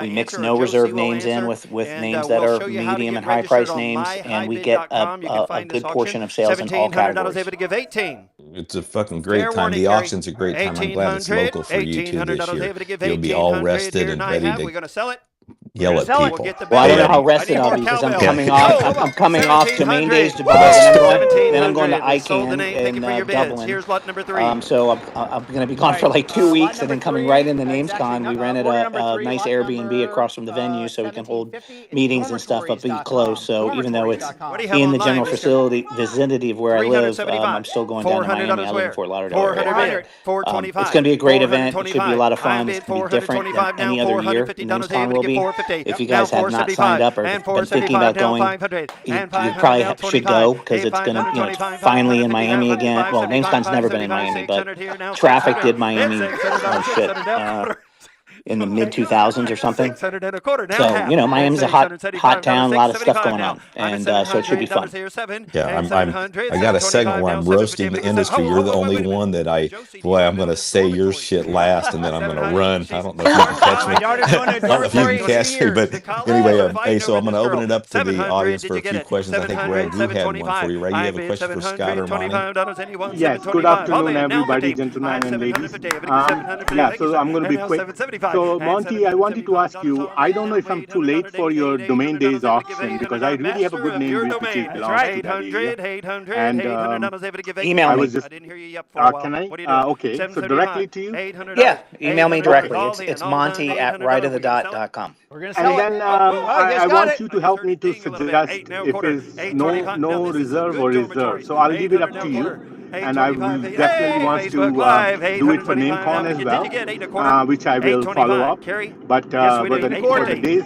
We mix no reserve names in with names that are medium and high price names, and we get a good portion of sales in all categories. David to give 18. It's a fucking Fair great time. warning, The Gary. auction's a great time. I'm glad it's local for you too this $1,800 year. David to give You'll be all 1,800 rested here and tonight. ready We're to going to sell it. yell at We'll people. get the Well, I don't know how bid. rested I'll be because I'm cowbell. coming off. I'm coming off to Main Days Dubai, then I'm going to ICANN in Dublin. Here's lot number 3. So I'm going to be gone for like 2 weeks, and then coming right into NamesCon. We rented a nice Airbnb across from the venue so we can hold meetings and stuff, but be close. So even though it's in the general vicinity of where I live, I'm still going down to Miami. I live in Fort Lauderdale. 400 It's going to be a great event. It should be a lot of fun. It's going to be different than any other year NamesCon will be. If you guys have not signed up or been thinking about going, you probably should go because it's going to, it's finally in Miami again. Well, NamesCon's never been in Miami, but Traffic did Miami. Oh shit. in the mid 2000s or something. 600 and a quarter now. So half. Miami's a hot town, a lot of stuff going on, and so it should be fun. Yeah, I got a segment where I'm roasting the industry. You're the only one that I'm going to say your shit last, and then I'm going to run. I don't know if you can catch me. Y'all just wanna I don't know if you can catch me, but anyway, hey, so I'm going to open it up to the audience for a few questions. I think Raghu had one for you. Raghu, you have a question for Scott or Monte? Yes, good afternoon, everybody, gentlemen and ladies. Yeah, so I'm going to be quick. So, Monty, I wanted to ask you, I don't know if I'm too late for your domain days auction because I really have a good name which belongs to that area. And Email I me. was just, I didn't hear you up for a while. can I? What are you doing? Okay, so directly to you? Yeah, email me directly. It's monty@rightofthedot.com. We're gonna And sell it. then I want you to help me to suggest if it's no reserve or reserve. So I'll leave it up to you. And I will definitely want to do it for NameCon as well, which I will follow up. But the days,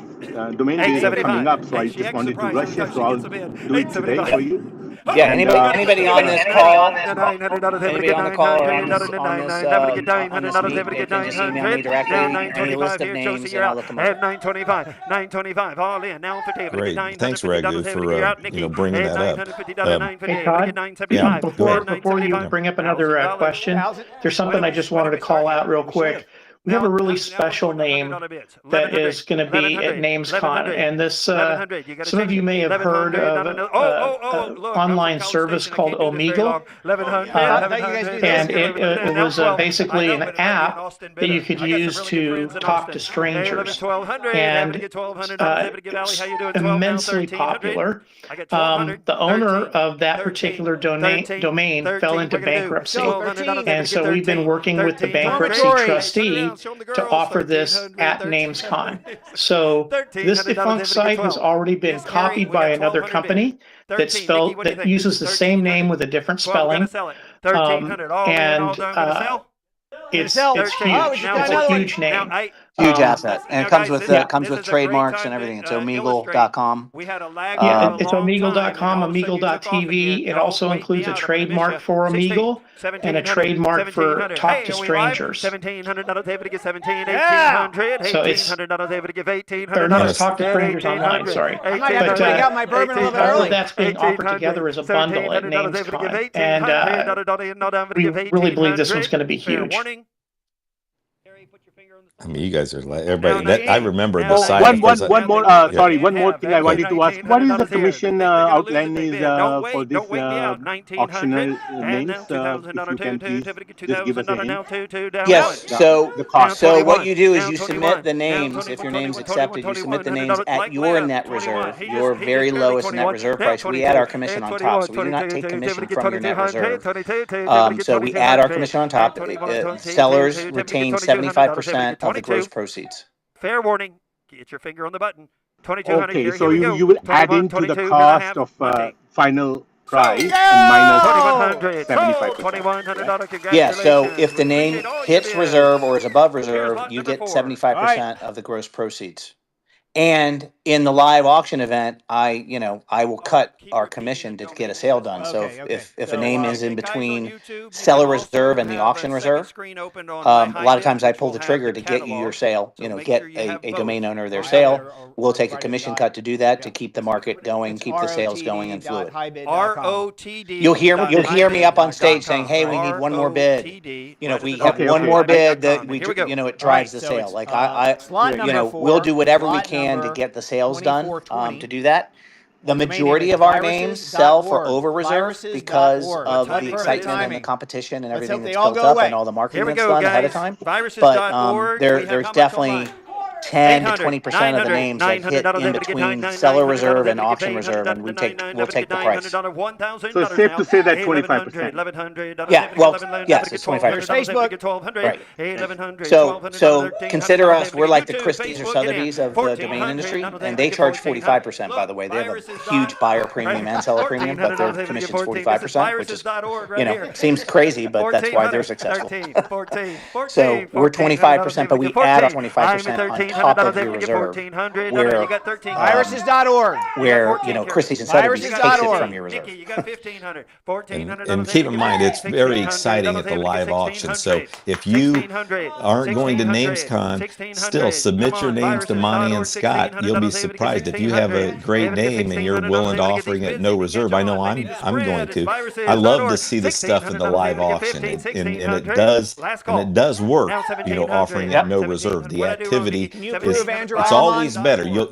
domain days are coming up, so I just wanted to rush it, so I'll do it today for you. Yeah, And, anybody on this call, anybody on the call or on this meet, they can just email me directly any list of names, and I'll look them up. 925, all in now for David. Great. Thanks, Raghu, for bringing that up. Hey, Todd, Yeah, before you bring up another question, there's something I just wanted to call out real quick. We have a really special name that is going to be at NamesCon, and this some of you may have heard of an online service called Omegle, and it was basically an app that you could use to talk to strangers, and it's immensely popular. The owner of that particular domain fell into bankruptcy, and so we've been working with the bankruptcy trustee to offer this at NamesCon. So this defunct site has already been copied by another company that uses the same name with a different spelling, and it's huge. It's a huge name. Huge asset, and it comes with trademarks and everything. It's omegle.com. Yeah, it's omegle.com, omegle.tv. It also includes a trademark for Omegle and a trademark for Talk to Strangers. So it's, or no, it's Talk to Strangers Online, sorry. But all of that's being offered together as a bundle at NamesCon, and we really believe this one's going to be huge. I mean, you guys are like everybody. I remember the site. One more thing I wanted to ask. What is the commission outline is for this auctioneer names? If you can please just give us a hint. Yes. So what you do is you submit the names. If your name's accepted, you submit the names at your net reserve, your very lowest net reserve price. We add our commission on top, so we do not take commission from your net reserve. So we add our commission on top. Sellers retain 75% of the gross proceeds. Fair warning. Get your finger on the button. 2200. Okay, so you will add into the cost of final price and minus 75%. Yeah, so if the name hits reserve or is above reserve, you get 75% of the gross proceeds. And in the live auction event, I will cut our commission to get a sale done. So if a name is in between seller reserve and the auction reserve, a lot of times I pull the trigger to get you your sale. Get a domain owner their sale. We'll take a commission cut to do that, to keep the market going, keep the sales going and fluid. ROTD. You'll hear me up on stage saying, "Hey, we need one more bid." If we have one more bid, that it drives the sale. Like we'll do whatever we can to get the sales done. To do that, the majority of our names sell for over reserve because of the excitement and the competition and everything that's built up and all the marketing that's done ahead of time. But there's definitely 10 to 20% of the names that hit in between seller reserve and auction reserve, and we'll take the price. So it's safe to say that 25%. Yeah, well, yes, it's 25%. Right. So consider us, we're like the Christie's or Sotheby's of the domain industry, and they charge 45%, by the way. They have a huge buyer premium and seller premium, but their commission's 45%, which is, seems crazy, but that's why they're successful. So we're 25%, but we add a 25% on top of your reserve, where Viruses.org. where Christie's and Sotheby's takes it from your reserve. And keep in mind, it's very exciting at the live auction. So if you aren't going to NamesCon, still submit your names to Monte and Scott. You'll be surprised if you have a great name and you're willing to offering it no reserve. I know I'm going to. I love to see the stuff in the live auction, and it does work. Offering it no reserve. The activity it's always better. You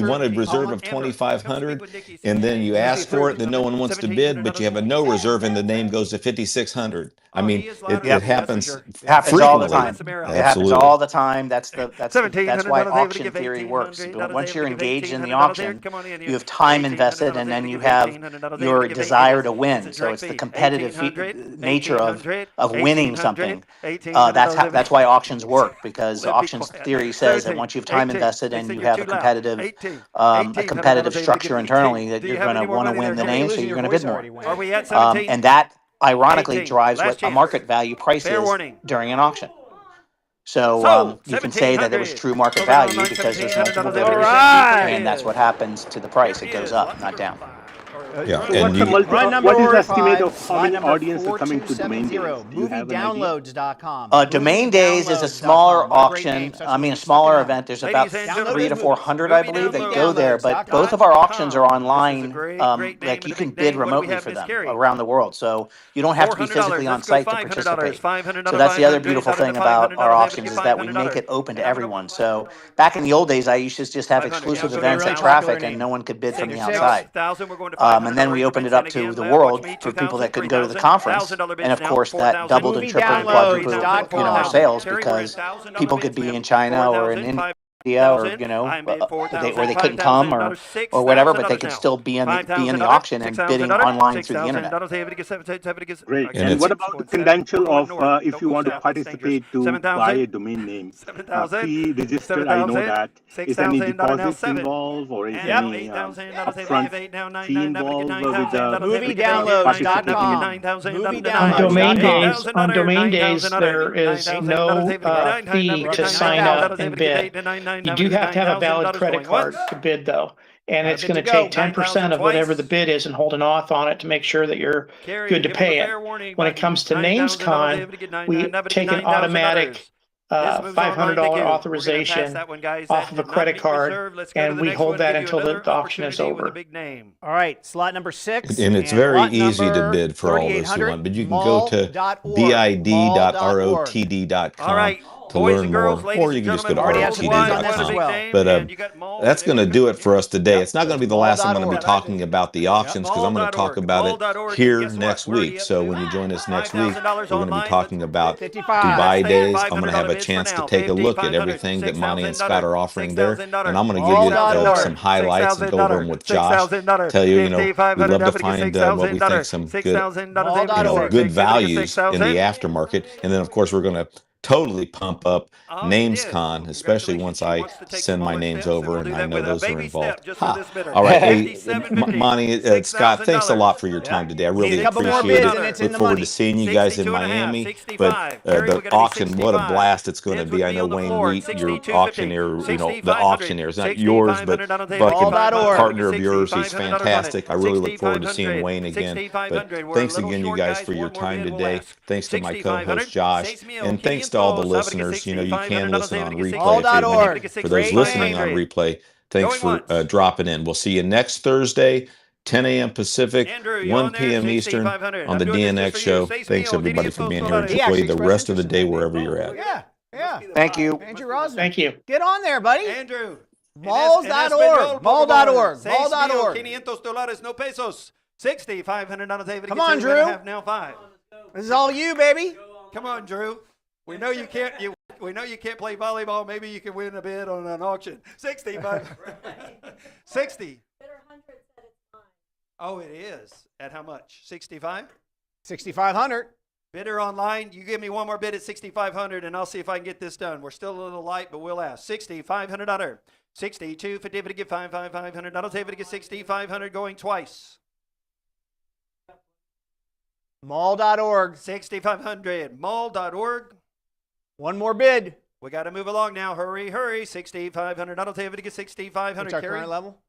want a reserve of 2,500, and then you ask for it, then no one wants to bid, but you have a no reserve, and the name goes to 5,600. I mean, it happens. It happens all the time. Absolutely. It happens all the time. That's why auction theory works. Once you're engaged in the auction, you have time invested, and then you have your desire to win. So it's the competitive nature of winning something. That's why auctions work, because auctions theory says that once you have time invested and you have a competitive structure internally, that you're going to want to win the name, so you're going to bid more. And that ironically drives what a market value price is during an auction. So you can say that it was true market value because there's multiple bidders, and that's what happens to the price. It goes up, not down. Yeah, and what is the estimate of how many audience are coming to Domain Days? Moviedownloads.com. Domain Days is a smaller auction. A smaller event. There's about 300 to 400, I believe, that go there. But both of our auctions are online. Like you can bid remotely for them around the world. So you don't have to be physically on site to participate. So that's the other beautiful thing about our auctions, is that we make it open to everyone. So back in the old days, I used to just have exclusive events at Traffic, and no one could bid from the outside. And then we opened it up to the world for people that couldn't go to the conference. And of course, that doubled and tripled and quadrupled, our sales, because people could be in China or in India, or or they couldn't come or whatever, but they could still be in the auction and bidding online through the internet. Great. And what about the credential of if you want to participate to buy a domain name? Pre-registered, I know that. Is any deposits involved, or is any upfront fee involved with the Moviedownloads.com. On domain days, there is no fee to sign up and bid. You do have to have a valid credit card to bid, though. And it's going to take 10% of whatever the bid is and hold an auth on it to make sure that you're good to pay it. When it comes to NamesCon, we take an automatic $500 authorization off of a credit card, and we hold that until the auction is over. All right, slot number 6. And it's very easy to bid for all those who want, but you can go to bid.rotd.com to learn more, or you can just go to rotd.com. But that's going to do it for us today. It's not going to be the last I'm going to be talking about the auctions, because I'm going to talk about it here next week. So when you join us next week, we're going to be talking about Dubai Days. I'm going to have a chance to take a look at everything that Monte and Scott are offering there, and I'm going to give you some highlights and go over them with Josh. Tell you, we love to find what we think some good values in the aftermarket, and then of course we're going to totally pump up NamesCon, especially once I send my names over and I know those are involved. All right, hey, Monte, Scott, thanks a lot for your time today. I really appreciate it. Look forward to seeing you guys in Miami. But the auction, what a blast it's going to be. I know Wayne Wheat, your auctioneer, the auctioneer is not yours, but fucking partner of yours. He's fantastic. I really look forward to seeing Wayne again. But thanks again, you guys, for your time today. Thanks to my co-host Josh, and thanks to all the listeners. You can listen on replay. For those listening on replay, thanks for dropping in. We'll see you next Thursday, 10 a.m. Pacific, 1 p.m. Eastern on the DNX Show. Thanks, everybody, for being here. Enjoy the rest of the day wherever you're at. Yeah. Thank you. Andrew Rosner. Thank you. Get on there, buddy. Andrew. Malls.org. Malls.org. Malls.org. $500, no pesos. $6,500. Come on, Drew. Now 5. This is all you, baby. Come on, Drew. We know you can't. We know you can't play volleyball. Maybe you can win a bid on an auction. 65. 60. Oh, it is. At how much? 65. 6,500. Bidder online. You give me one more bid at 6,500, and I'll see if I can get this done. We're still a little light, but we'll ask. $6,500. 62. For David to get $5,500. David to get 6,500 going twice. Mall.org. 6,500. Mall.org. One more bid. We got to move along now. Hurry, hurry. 6,500. I'll tell you if it gets 6,500. What's our current level?